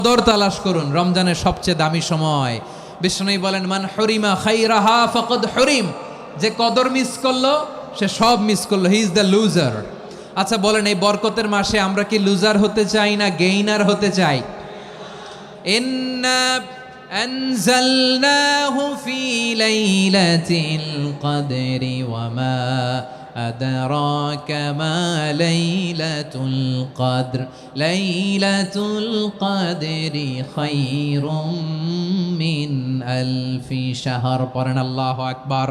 কদর তালাশ করুন, রমজানের সবচেয়ে দামি সময়। বিষ্ণু বলেন, মান হরিমা খাইরাহা ফাকাদ হরিম, যে কদর মিস করলো সে সব মিস করলো, হি ইজ দ্য লুজার। আচ্ছা বলেন, এই বরকতের মাসে আমরা কি লুজার হতে চাই না গেইনার হতে চাই? ইন্না আনজালনাহু ফি লাইলাতিল কদরি ওয়া মা আদরাকা মা লাইলাতুল কদর লাইলাতুল কদরি খায়রুম মিন আলফি শাহর। পড়েন আল্লাহু আকবার।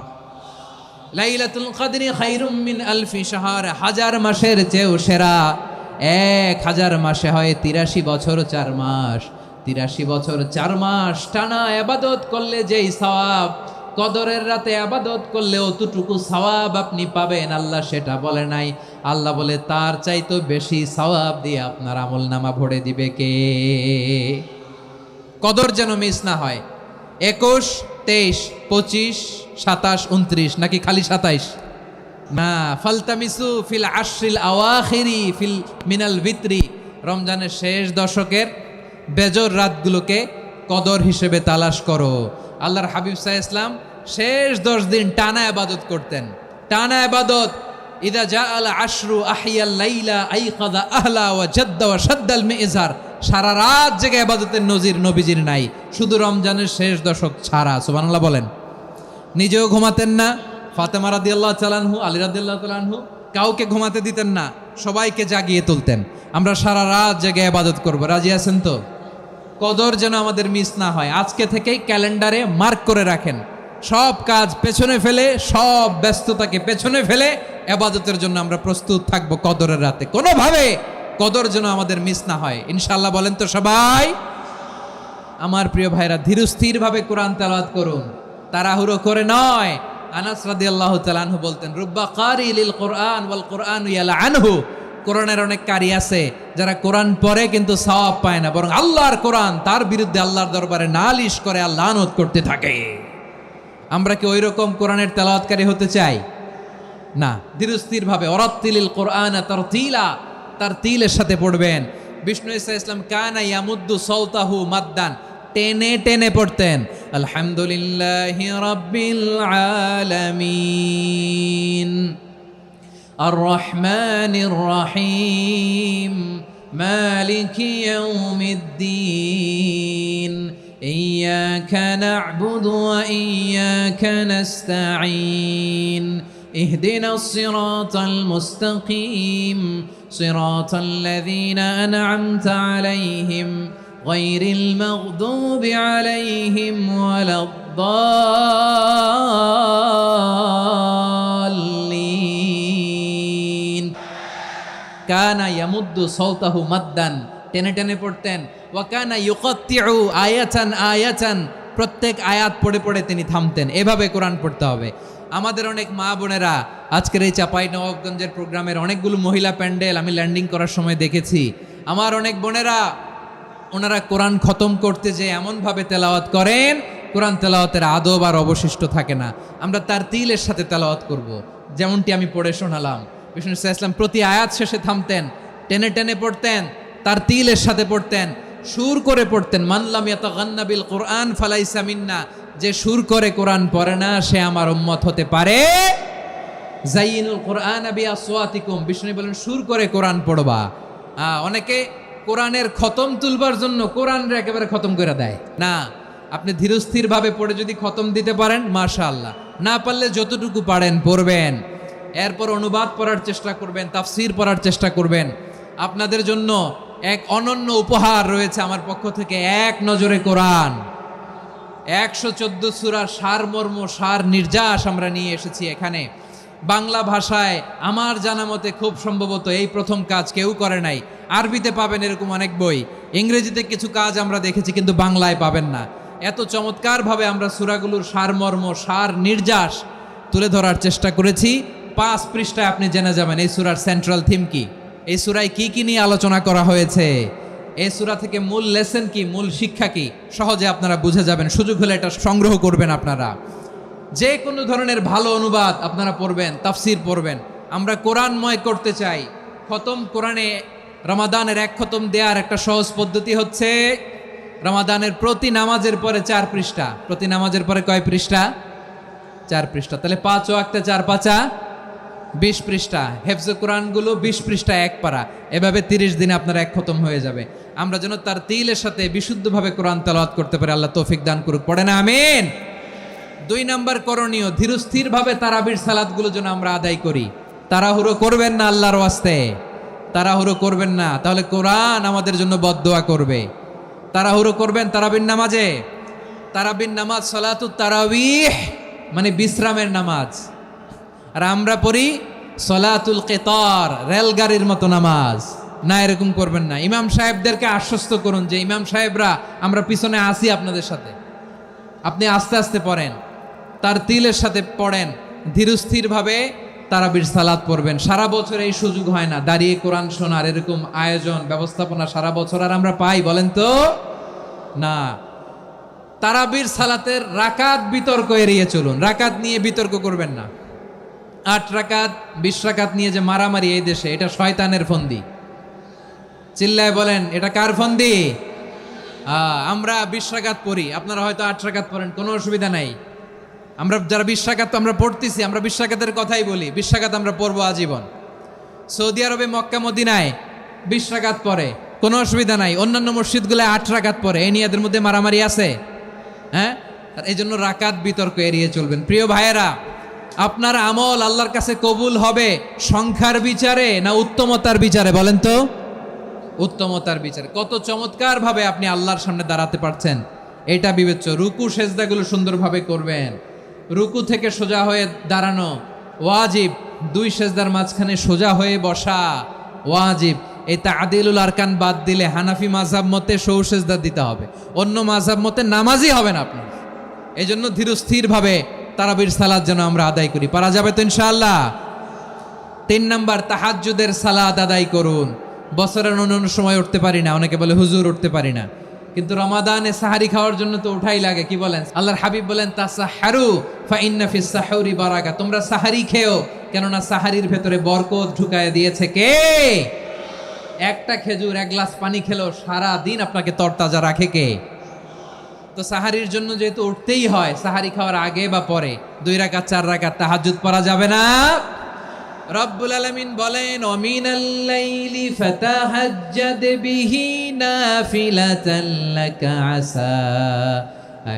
লাইলাতুল কদরি খায়রুম মিন আলফি শাহর, হাজার মাসের চেয়েও সেরা। 1000 মাসে হয় 83 বছর 4 মাস। 83 বছর 4 মাস টানা ইবাদত করলে যেই সওয়াব, কদরের রাতে ইবাদত করলে অতটুকু সওয়াব আপনি পাবেন, আল্লাহ সেটা বলে নাই। আল্লাহ বলে তার চাইতে বেশি সওয়াব দিয়ে আপনার আমলনামা ভরে দিবে কে? কদর যেন মিস না হয়। 21, 23, 25, 27, 29 নাকি খালি 27? না, ফালতামিসু ফিল আশরিল আওয়াখিরি ফিল মিনাল ভিতরি, রমজানের শেষ দশকের বেজর রাতগুলোকে কদর হিসেবে তালাশ করো। আল্লাহর হাবিব সাল্লাল্লাহু আলাইহি ওয়াসাল্লাম শেষ 10 দিন টানা ইবাদত করতেন, টানা ইবাদত। ইদা জাআল আশরু আহিয়াল লাইলা আইকাযা আহলা ওয়া জাদ্দা ওয়া শাদ্দাল মিজার, সারা রাত জেগে ইবাদতের নজির নবীজির নাই, শুধু রমজানের শেষ দশক ছাড়া। সুবহানাল্লাহ বলেন। নিজেও ঘুমাতেন না, ফাতেমা রাদিয়াল্লাহু তাআলা আনহু, আলী রাদিয়াল্লাহু তাআলা আনহু কাউকে ঘুমাতে দিতেন না, সবাইকে জাগিয়ে তুলতেন। আমরা সারা রাত জেগে ইবাদত করব, রাজি আছেন তো? কদর যেন আমাদের মিস না হয়। আজকে থেকেই ক্যালেন্ডারে মার্ক করে রাখেন, সব কাজ পেছনে ফেলে, সব ব্যস্ততাকে পেছনে ফেলে ইবাদতের জন্য আমরা প্রস্তুত থাকবো কদরের রাতে। কোনোভাবে কদর যেন আমাদের মিস না হয়, ইনশাআল্লাহ। বলেন তো সবাই? আমার প্রিয় ভাইরা, ধীরস্থির ভাবে কোরআন তেলাওয়াত করুন, তাড়াহুড়ো করে নয়। আনাস রাদিয়াল্লাহু তাআলা আনহু বলতেন, রুব্বা কারি লিল কোরআন ওয়াল কোরআন ইয়ালআনহু, কোরআনের অনেক কারি আছে যারা কোরআন পড়ে কিন্তু সওয়াব পায় না, বরং আল্লাহর কোরআন তার বিরুদ্ধে আল্লাহর দরবারে নালিশ করে আর লানত করতে থাকে। আমরা কি ওই রকম কোরআনের তেলাওয়াতকারী হতে চাই? না। ধীরস্থির ভাবে, ওয়ারাত্তিলিল কোরআন তারতিলা, তার তিলের সাথে পড়বেন। বিষ্ণু ঈসা ইসলাম কানা ইয়ামুদ্দু সাওতাহু মাদ্দান, টেনে টেনে পড়তেন। আলহামদুলিল্লাহি রাব্বিল আলামিন আর রহমানির রহিম মালিকি ইয়াউমিদ্দিন ইয়্যাকা না'বুদু ওয়া ইয়্যাকা নাস্তাঈন ইহদিনাস সিরাতাল মুস্তাকিম সিরাতাল লাযীনা আন'আমতা আলাইহিম গায়রিল মাগদুবি আলাইহিম ওয়ালাদ-দাল্লিন। কানা ইয়ামুদ্দু সাওতাহু মাদ্দান, টেনে টেনে পড়তেন। ওয়া কানা ইউকাত্তিউ আয়াতান আয়াতান, প্রত্যেক আয়াত পড়ে পড়ে তিনি থামতেন। এভাবে কোরআন পড়তে হবে। আমাদের অনেক মা বোনেরা আজকের এই চাঁপাইনবাবগঞ্জের প্রোগ্রামের অনেকগুলো মহিলা প্যান্ডেল আমি ল্যান্ডিং করার সময় দেখেছি। আমার অনেক বোনেরা, ওনারা কোরআন খতম করতে যে এমনভাবে তেলাওয়াত করেন, কোরআন তেলাওয়াতের আদব আর অবশিষ্ট থাকে না। আমরা তার তিলের সাথে তেলাওয়াত করব, যেমনটি আমি পড়ে শোনালাম। বিষ্ণু ইসলাম প্রতি আয়াত শেষে থামতেন, টেনে টেনে পড়তেন, তার তিলের সাথে পড়তেন, সুর করে পড়তেন। মানলাম ইয়াতাগান্না বিল কোরআন ফালাইসা মিন্না, যে সুর করে কোরআন পড়ে না সে আমার উম্মত হতে পারে। যাইনুল কোরআন বিআসওয়াতিকুম, বিষ্ণু বলেন সুর করে কোরআন পড়বা। অনেকে কোরআনের খতম তুলবার জন্য কোরআনরে একেবারে খতম করে দেয় না। আপনি ধীরস্থির ভাবে পড়ে যদি খতম দিতে পারেন মাশাআল্লাহ, না পারলে যতটুকু পারেন পড়বেন। এরপর অনুবাদ পড়ার চেষ্টা করবেন, তাফসির পড়ার চেষ্টা করবেন। আপনাদের জন্য এক অনন্য উপহার রয়েছে আমার পক্ষ থেকে, এক নজরে কোরআন। 114 সূরার সারমর্ম, সার নির্যাস আমরা নিয়ে এসেছি এখানে বাংলা ভাষায়। আমার জানা মতে খুব সম্ভবত এই প্রথম কাজ কেউ করে নাই। আরবিতে পাবেন এরকম অনেক বই, ইংরেজিতে কিছু কাজ আমরা দেখেছি, কিন্তু বাংলায় পাবেন না। এত চমৎকারভাবে আমরা সূরাগুলোর সারমর্ম, সার নির্যাস তুলে ধরার চেষ্টা করেছি। 5 পৃষ্ঠায় আপনি জেনে যাবেন এই সূরার সেন্ট্রাল থিম কি, এই সূরায় কি কি নিয়ে আলোচনা করা হয়েছে, এই সূরা থেকে মূল লেসন কি, মূল শিক্ষা কি, সহজে আপনারা বুঝে যাবেন। সুযোগ হলে এটা সংগ্রহ করবেন আপনারা। যে কোনো ধরনের ভালো অনুবাদ আপনারা পড়বেন, তাফসির পড়বেন। আমরা কোরআনময় করতে চাই। খতম কোরআনে রমাদানের 1 খতম দেওয়ার একটা সহজ পদ্ধতি হচ্ছে রমাদানের প্রতি নামাজের পরে 4 পৃষ্ঠা, প্রতি নামাজের পরে কয় পৃষ্ঠা? 4 পৃষ্ঠা। তাহলে 5 ওয়াক্তে 4 পাঁচা 20 পৃষ্ঠা। হেফজে কোরআনগুলো 20 পৃষ্ঠা এক পারা, এভাবে 30 দিনে আপনার এক খতম হয়ে যাবে। আমরা যেন তার তিলের সাথে বিশুদ্ধভাবে কোরআন তেলাওয়াত করতে পারি, আল্লাহ তৌফিক দান করুক। পড়ে না আমিন। 2 নাম্বার করণীয়, ধীরস্থিরভাবে তারাবির সালাতগুলো যেন আমরা আদায় করি। তাড়াহুড়ো করবেন না আল্লাহর ওয়াস্তে, তাড়াহুড়ো করবেন না, তাহলে কোরআন আমাদের জন্য বদদোয়া করবে। তাড়াহুড়ো করবেন তারাবির নামাজে। তারাবির নামাজ সালাতুত তারাবিহ মানে বিশ্রামের নামাজ, আর আমরা পড়ি সলাতুল কেতার, রেলগাড়ির মতো নামাজ। না, এরকম করবেন না। ইমাম সাহেবদেরকে আশ্বস্ত করুন যে ইমাম সাহেবরা আমরা পিছনে আসি আপনাদের সাথে, আপনি আস্তে আস্তে পড়েন, তার তিলের সাথে পড়েন, ধীরস্থিরভাবে তারাবির সালাত পড়বেন। সারা বছর এই সুযোগ হয় না দাঁড়িয়ে কোরআন শোনার, এরকম আয়োজন ব্যবস্থাপনা সারা বছর আর আমরা পাই বলেন তো না। তারাবির সালাতের রাকাত বিতর্ক এড়িয়ে চলুন, রাকাত নিয়ে বিতর্ক করবেন না। 8 রাকাত 20 রাকাত নিয়ে যে মারামারি এই দেশে, এটা শয়তানের ফন্দি। চিল্লায় বলেন এটা কার ফন্দি? আমরা 20 রাকাত পড়ি, আপনারা হয়তো 8 রাকাত পড়েন, কোনো অসুবিধা নাই। আমরা যারা 20 রাকাত আমরা পড়তেছি, আমরা 20 রাকাতের কথাই বলি, 20 রাকাত আমরা পড়বো আজীবন। সৌদি আরবে মক্কা মদিনায় 20 রাকাত পড়ে, কোনো অসুবিধা নাই। অন্যান্য মসজিদগুলো 8 রাকাত পড়ে, এই নিয়ে এদের মধ্যে মারামারি আছে? হ্যাঁ, আর এই জন্য রাকাত বিতর্ক এড়িয়ে চলবেন। প্রিয় ভাইয়েরা, আপনার আমল আল্লাহর কাছে কবুল হবে সংখ্যার বিচারে না উত্তমতার বিচারে? বলেন তো, উত্তমতার বিচারে। কত চমৎকার ভাবে আপনি আল্লাহর সামনে দাঁড়াতে পারছেন এটা বিবেচ্য। রুকু সেজদাগুলো সুন্দরভাবে করবেন, রুকু থেকে সোজা হয়ে দাঁড়ানো ওয়াজিব, 2 সেজদার মাঝখানে সোজা হয়ে বসা ওয়াজিব। এই তাআদিলুল আরকান বাদ দিলে হানাফি মাযহাব মতে সৌ সেজদা দিতে হবে, অন্য মাযহাব মতে নামাজই হবে না আপনার। এই জন্য ধীরস্থিরভাবে তারাবির সালাত যেন আমরা আদায় করি। পারা যাবে তো ইনশাআল্লাহ। 3 নাম্বার, তাহাজ্জুদের সালাত আদায় করুন। বছরের অন্য সময় উঠতে পারি না, অনেকে বলে হুজুর উঠতে পারি না, কিন্তু রমাদানে সাহারি খাওয়ার জন্য তো উঠাই লাগে। কি বলেন? আল্লাহর হাবিব বলেন তাসাহারু ফা ইন্না ফিস সাহুরি বারাকা, তোমরা সাহারি খেও, কেননা সাহারির ভেতরে বরকত ঢুকায় দিয়েছে কে? একটা খেজুর, 1 গ্লাস পানি খেলেও সারা দিন আপনাকে তরতাজা রাখে কে? তো সাহারির জন্য যেহেতু উঠতেই হয়, সাহারি খাওয়ার আগে বা পরে 2 রাকাত 4 রাকাত তাহাজ্জুদ পড়া যাবে না? রব্বুল আলামিন বলেন ওয়ামিনাল লাইলি ফাতাহাজ্জাদ বিহি নাফিলাতান লাকা আসা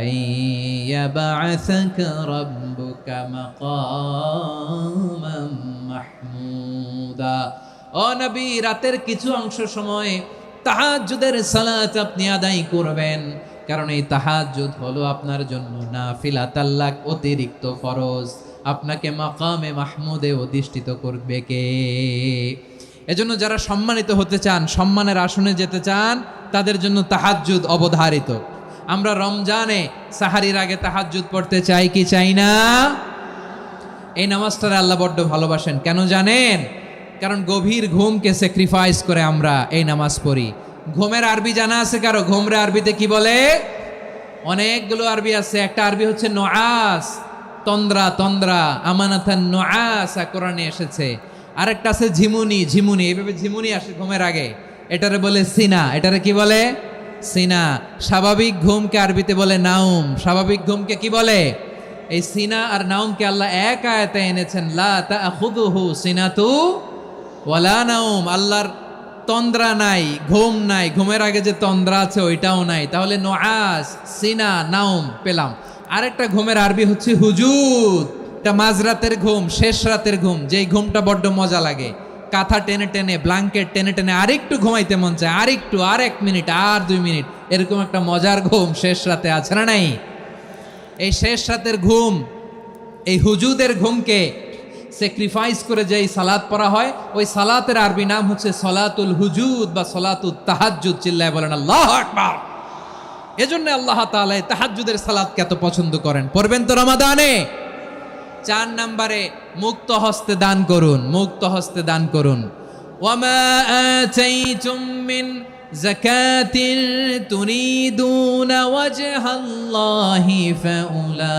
আইয়াবআসাকা রাব্বুকা মাকামান মাহমুদা। ও নবী, রাতের কিছু অংশ সময় তাহাজ্জুদের সালাত আপনি আদায় করবেন, কারণ এই তাহাজ্জুদ হলো আপনার জন্য নাফিলাতাল লাক, অতিরিক্ত ফরজ। আপনাকে মাকামে মাহমুদে অধিষ্ঠিত করবে কে? এজন্য যারা সম্মানিত হতে চান, সম্মানের আসনে যেতে চান, তাদের জন্য তাহাজ্জুদ অবধারিত। আমরা রমজানে সাহারির আগে তাহাজ্জুদ পড়তে চাই কি চাই না? এই নামাজটারে আল্লাহ বড্ড ভালোবাসেন। কেন জানেন? কারণ গভীর ঘুমকে স্যাক্রিফাইস করে আমরা এই নামাজ পড়ি। ঘুমের আরবি জানা আছে কারো? ঘুমরে আরবিতে কি বলে? অনেকগুলো আরবি আছে। একটা আরবি হচ্ছে নুআস, তন্দ্রা, তন্দ্রা, আমানাতান নুআসা কোরআনে এসেছে। আরেকটা আছে ঝিমুনি, ঝিমুনি, এইভাবে ঝিমুনি আসে ঘুমের আগে, এটারে বলে সিনা। এটারে কি বলে? সিনা। স্বাভাবিক ঘুমকে আরবিতে বলে নাউম। স্বাভাবিক ঘুমকে কি বলে? এই সিনা আর নাউমকে আল্লাহ এক আয়াতে এনেছেন, লা তাখুযুহু সিনাতু ওয়ালা নাউম। আল্লাহর তন্দ্রা নাই, ঘুম নাই, ঘুমের আগে যে তন্দ্রা আছে ওইটাও নাই। তাহলে নুআস, সিনা, নাউম পেলাম। আরেকটা ঘুমের আরবি হচ্ছে হুজুদ। এটা মাঝরাতের ঘুম, শেষ রাতের ঘুম, যেই ঘুমটা বড্ড মজা লাগে। কাঁথা টেনে টেনে, ব্ল্যাঙ্কেট টেনে টেনে আরেকটু ঘুমাইতে মন চায়, আরেকটু, আর 1 মিনিট, আর 2 মিনিট, এরকম একটা মজার ঘুম শেষ রাতে আছে না নাই? এই শেষ রাতের ঘুম, এই হুজুদের ঘুমকে স্যাক্রিফাইস করে যেই সালাত পড়া হয়, ওই সালাতের আরবি নাম হচ্ছে সলাতুল হুজুদ বা সলাতুত তাহাজ্জুদ। চিল্লায় বলেন আল্লাহু আকবার। এজন্য আল্লাহ তাআলা তাহাজ্জুদের সালাতকে এত পছন্দ করেন। পড়বেন তো রমাদানে। 4 নম্বরে, মুক্ত হস্তে দান করুন, মুক্ত হস্তে দান করুন। ওয়ামা আতাইতুম মিন যাকাতিন তুরিদুনা ওয়াজহাল্লাহি ফাউলাইকা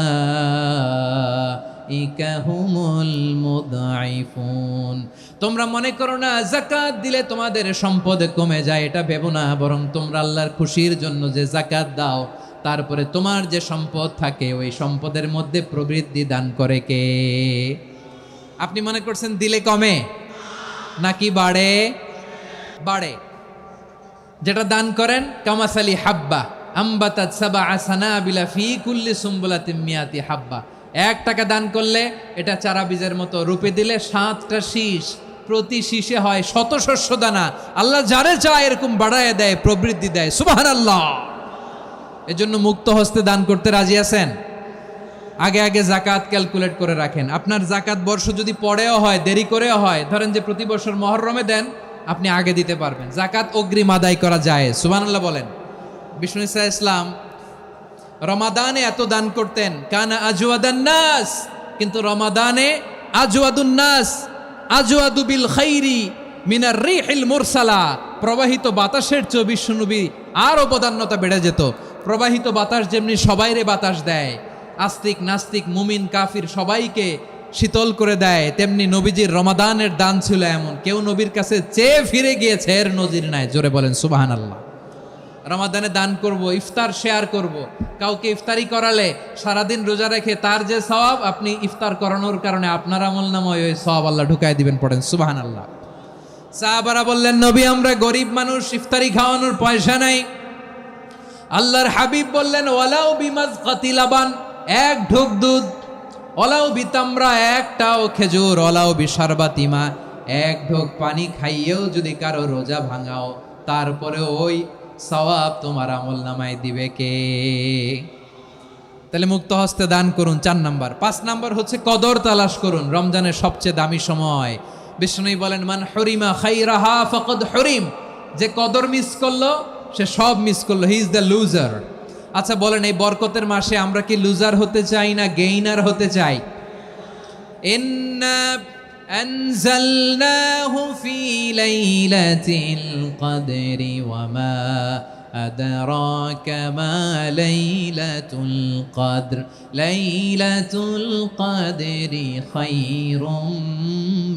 হুমুল মুদঈফুন। তোমরা মনে করো না যাকাত দিলে তোমাদের সম্পদ কমে যায়, এটা ভেবো না, বরং তোমরা আল্লাহর খুশির জন্য যে যাকাত দাও, তারপরে তোমার যে সম্পদ থাকে ওই সম্পদের মধ্যে প্রবৃদ্ধি দান করে কে? আপনি মনে করছেন দিলে কমে নাকি বাড়ে? বাড়ে। যেটা দান করেন কামাসালি হাব্বা আম্বাতাত সাবআ সানাবিলা ফি কুল্লি সুম্বুলাতিন মিয়াতি হাব্বা, 1 টাকা দান করলে এটা চারা বীজের মতো, রূপে দিলে 7টা শীষ, প্রতি শীষে হয় 100 শস্য দানা। আল্লাহ যারে চায় এরকম বাড়ায় দেয়, প্রবৃদ্ধি দেয়। সুবহানাল্লাহ। এজন্য মুক্ত হস্তে দান করতে রাজি আছেন? আগে আগে জাকাত ক্যালকুলেট করে রাখেন। আপনার জাকাত বর্ষ যদি পরেও হয়, দেরি করেও হয়, ধরেন যে প্রতি বছর মুহররমে দেন, আপনি আগে দিতে পারবেন। জাকাত অগ্রিম আদায় করা যায়। সুবহানাল্লাহ বলেন। বিষ্ণু ঈসা ইসলাম রমাদানে এত দান করতেন, কানা আজওয়াদান নাস, কিন্তু রমাদানে আজওয়াদুন নাস আজওয়াদু বিল খাইরি মিনার রিহিল মুরসালা, প্রবাহিত বাতাসের চেয়ে বিশ্বনবী আর অবদান্যতা বেড়ে যেত। প্রবাহিত বাতাস যেমনি সবাইরে বাতাস দেয়, আস্তিক নাস্তিক মুমিন কাফির সবাইকে শীতল করে দেয়, তেমনি নবীজির রমাদানের দান ছিল এমন, কেউ নবীর কাছে চেয়ে ফিরে গিয়েছে এর নজির নাই। জোরে বলেন সুবহানাল্লাহ। রমাদানে দান করব, ইফতার শেয়ার করব। কাউকে ইফতারি করালে সারাদিন রোজা রেখে তার যে সওয়াব, আপনি ইফতার করানোর কারণে আপনার আমলনামায় ওই সওয়াব আল্লাহ ঢুকায় দিবেন। পড়েন সুবহানাল্লাহ। সাহাবারা বললেন, নবী আমরা গরিব মানুষ, ইফতারি খাওয়ানোর পয়সা নাই। আল্লাহর হাবিব বললেন, ওয়ালাউ বিমাজকাতি লাবান, 1 ঢোক দুধ, ওয়ালাউ বিতামরা, 1টাও খেজুর, ওয়ালাউ বিশারবাতিমা, 1 ঢোক পানি খাইয়েও যদি কারো রোজা ভাঙাও, তারপরে ওই সওয়াব তোমার আমলনামায় দিবে কে? তাহলে মুক্ত হস্তে দান করুন, 4 নাম্বার। 5 নাম্বার হচ্ছে কদর তালাশ করুন। রমজানের সবচেয়ে দামি সময়। বিষ্ণু বলেন, মান হুরিমা খাইরাহা ফাকাদ হুরিম, যে কদর মিস করলো সে সব মিস করলো, হি ইজ দ্য লুজার। আচ্ছা বলেন, এই বরকতের মাসে আমরা কি লুজার হতে চাই না গেইনার হতে চাই? ইন্না আনজালনাহু ফি লাইলাতিল কদরি ওয়া মা আদরাকা মা লাইলাতুল কদর, লাইলাতুল কদরি খায়রুম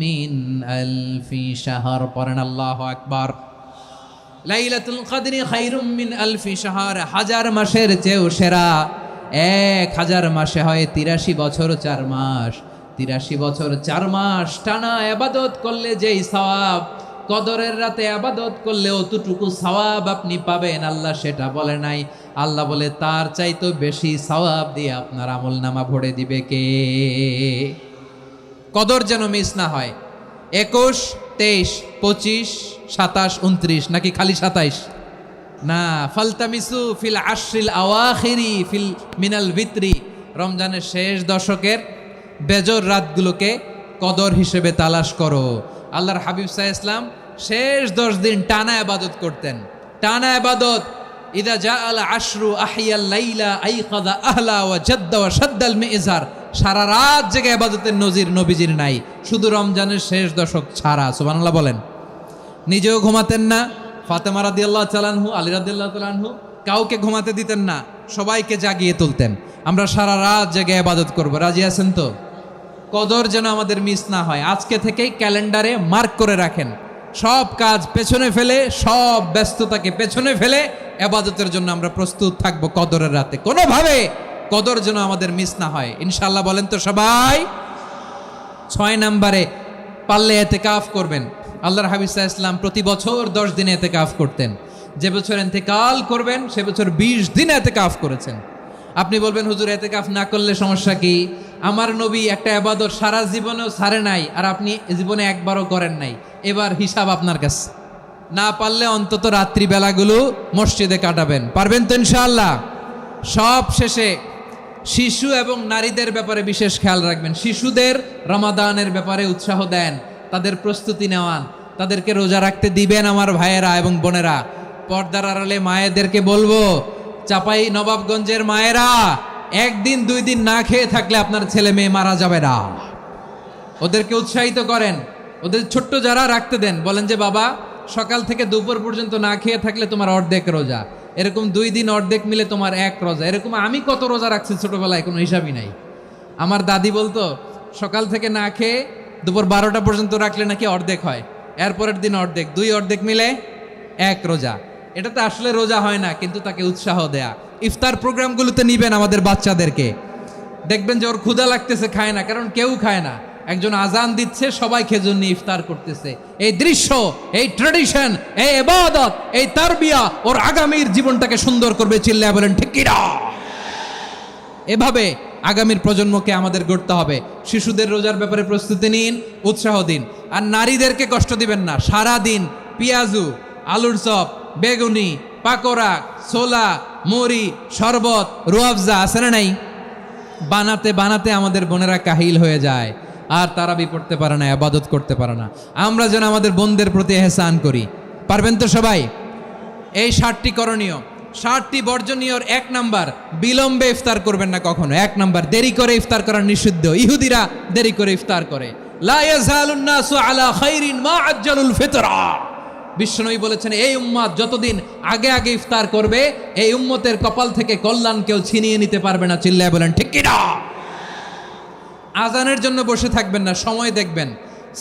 মিন আলফি শাহর। পড়েন আল্লাহু আকবার। লাইলাতুল কদরি খায়রুম মিন আলফি শাহর, 1000 মাসের চেয়েও সেরা। 1000 মাসে হয় 83 বছর 4 মাস। 83 বছর 4 মাস টানা ইবাদত করলে যেই সওয়াব, কদরের রাতে ইবাদত করলে অতটুকু সওয়াব আপনি পাবেন, আল্লাহ সেটা বলে নাই। আল্লাহ বলে তার চাইতে বেশি সওয়াব দিয়ে আপনার আমলনামা ভরে দিবে কে? কদর যেন মিস না হয়। 21, 23, 25, 27, 29 নাকি খালি 27? না, ফালতামিসু ফিল আশরিল আওয়াখিরি ফিল মিনাল ভিতরি, রমজানের শেষ দশকের বেজর রাতগুলোকে কদর হিসেবে তালাশ করো। আল্লাহর হাবিব সাল্লাল্লাহু আলাইহি ওয়াসাল্লাম শেষ 10 দিন টানা ইবাদত করতেন, টানা ইবাদত। ইদা জাআল আশরু আহিয়াল লাইলা আইকাযা আহলা ওয়া জাদ্দা ওয়া শাদ্দাল মিজার, সারা রাত জেগে ইবাদতের নজির নবীজির নাই, শুধু রমজানের শেষ দশক ছাড়া। সুবহানাল্লাহ বলেন। নিজেও ঘুমাতেন না। ফাতেমা রাদিয়াল্লাহু তাআলা আনহু, আলী রাদিয়াল্লাহু তাআলা আনহু কাউকে ঘুমাতে দিতেন না, সবাইকে জাগিয়ে তুলতেন। আমরা সারা রাত জেগে ইবাদত করব। রাজি আছেন তো? কদর যেন আমাদের মিস না হয়। আজকে থেকেই ক্যালেন্ডারে মার্ক করে রাখেন, সব কাজ পেছনে ফেলে, সব ব্যস্ততাকে পেছনে ফেলে ইবাদতের জন্য আমরা প্রস্তুত থাকব কদরের রাতে। কোনোভাবে কদর যেন আমাদের মিস না হয়, ইনশাআল্লাহ। বলেন তো সবাই। 6 নম্বরে পারলে ইতিকাফ করবেন। আল্লাহর হাবিব সাল্লাল্লাহু আলাইহি ওয়াসাল্লাম প্রতি বছর 10 দিন ইতিকাফ করতেন। যে বছর ইন্তেকাল করবেন সে বছর 20 দিন ইতিকাফ করেছেন। আপনি বলবেন, হুজুর ইতিকাফ না করলে সমস্যা কি? আমার নবী একটা ইবাদত সারা জীবনেও ছাড়ে নাই, আর আপনি জীবনে একবারও করেন নাই। এবার হিসাব আপনার কাছে। না পারলে অন্তত রাত্রিবেলাগুলো মসজিদে কাটাবেন। পারবেন তো ইনশাআল্লাহ? সব শেষে শিশু এবং নারীদের ব্যাপারে বিশেষ খেয়াল রাখবেন। শিশুদের রমাদানের ব্যাপারে উৎসাহ দেন, তাদের প্রস্তুতি নেওয়ান, তাদেরকে রোজা রাখতে দিবেন। আমার ভাইয়েরা এবং বোনেরা, পর্দার আড়ালে মায়েদেরকে বলবো, চাপাই নবাবগঞ্জের মায়েরা, 1 দিন 2 দিন না খেয়ে থাকলে আপনার ছেলে মেয়ে মারা যাবে না। ওদেরকে উৎসাহিত করেন, ওদের ছোট্ট যারা রাখতে দেন, বলেন যে বাবা সকাল থেকে দুপুর পর্যন্ত না খেয়ে থাকলে তোমার অর্ধেক রোজা, এরকম 2 দিন অর্ধেক মিলে তোমার 1 রোজা। এরকম আমি কত রোজা রাখছি ছোটবেলায় কোনো হিসাবই নাই। আমার দাদি বলতো, সকাল থেকে না খেয়ে দুপুর 12টা পর্যন্ত রাখলে নাকি অর্ধেক হয়, এরপরের দিন অর্ধেক, 2 অর্ধেক মিলে 1 রোজা। এটা তো আসলে রোজা হয় না, কিন্তু তাকে উৎসাহ দেয়া। ইফতার প্রোগ্রামগুলোতে নিবেন আমাদের বাচ্চাদেরকে, দেখবেন যে ওর ক্ষুধা লাগতেছে, খায় না, কারণ কেউ খায় না, একজন আজান দিচ্ছে, সবাই খেজুর নিয়ে ইফতার করতেছে। এই দৃশ্য, এই ট্র্যাডিশন, এই ইবাদত, এই তারবিয়া ওর আগামীর জীবনটাকে সুন্দর করবে। চিল্লায় বলেন ঠিক কি না? এভাবে আগামীর প্রজন্মকে আমাদের গড়তে হবে। শিশুদের রোজার ব্যাপারে প্রস্তুতি নিন, উৎসাহ দিন। আর নারীদেরকে কষ্ট দিবেন না। সারা দিন পেঁয়াজু, আলুর চপ, বেগুনি, পাকোড়া, ছোলা, মুড়ি, শরবত, রুয়াবজা আছে না নাই, বানাতে বানাতে আমাদের বোনেরা কাহিল হয়ে যায়, আর তারাবি পড়তে পারে না, ইবাদত করতে পারে না। আমরা যেন আমাদের বোনদের প্রতি এহসান করি। পারবেন তো সবাই? এই 7টি করণীয়, 7টি বর্জনীয়র 1 নাম্বার, বিলম্বে ইফতার করবেন না কখনো। 1 নাম্বার, দেরি করে ইফতার করা নিষিদ্ধ। ইহুদিরা দেরি করে ইফতার করে। লা ইয়াজালুন নাসু আলা খাইরিন মা আজ্জালুল ফিতরা। বিশ্বনবী বলেছেন, এই উম্মত যতদিন আগে আগে ইফতার করবে, এই উম্মতের কপাল থেকে কল্যাণ কেউ ছিনিয়ে নিতে পারবে না। চিল্লায় বলেন ঠিক কি না? আজানের জন্য বসে থাকবেন না, সময় দেখবেন।